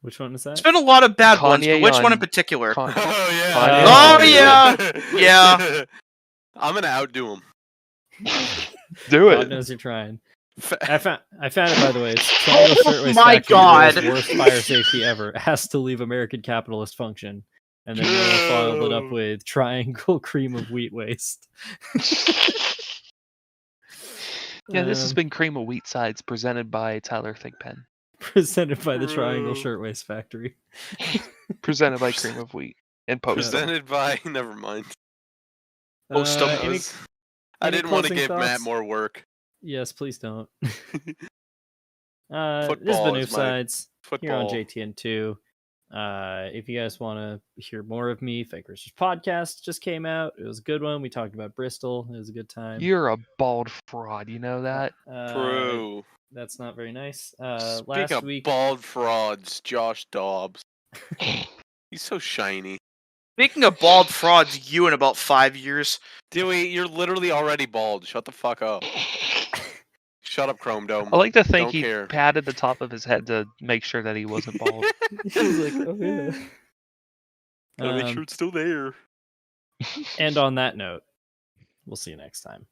Which one is that? It's been a lot of bad ones, but which one in particular? Oh yeah, yeah. I'm gonna outdo him. Do it. God knows you're trying. I found it, by the way. It's Triangle Shirtwaist my Factory, God. the worst fire safety ever. Has to leave American capitalist function. And then Noah followed it up with Triangle Cream of Wheat Waste. Yeah, this has been Cream of Wheat Sides, presented by Tyler Thigpen. Presented by the Triangle Shirtwaist Factory. Presented by Cream of Wheat. And post. Presented by... Never mind. Post I didn't want to give thoughts? Matt more work. Yes, please don't. This has been Oofsides here on JTN2. If you guys want to hear more of me, Fake Roosters podcast just came out. It was a good one. We talked about Bristol. It was a good time. You're a bald fraud. You know that? True. That's not very nice. Speaking Last of week, bald frauds, Josh Dobbs. He's so shiny. Speaking of bald frauds, you in about 5 years. Dewey, you're literally already bald. Shut the fuck up. Shut up, Chrome Dome. I like to think Don't he care. patted the top of his head to make sure that he wasn't bald. he's like, oh yeah. Gotta make sure it's still there. And on that note, we'll see you next time.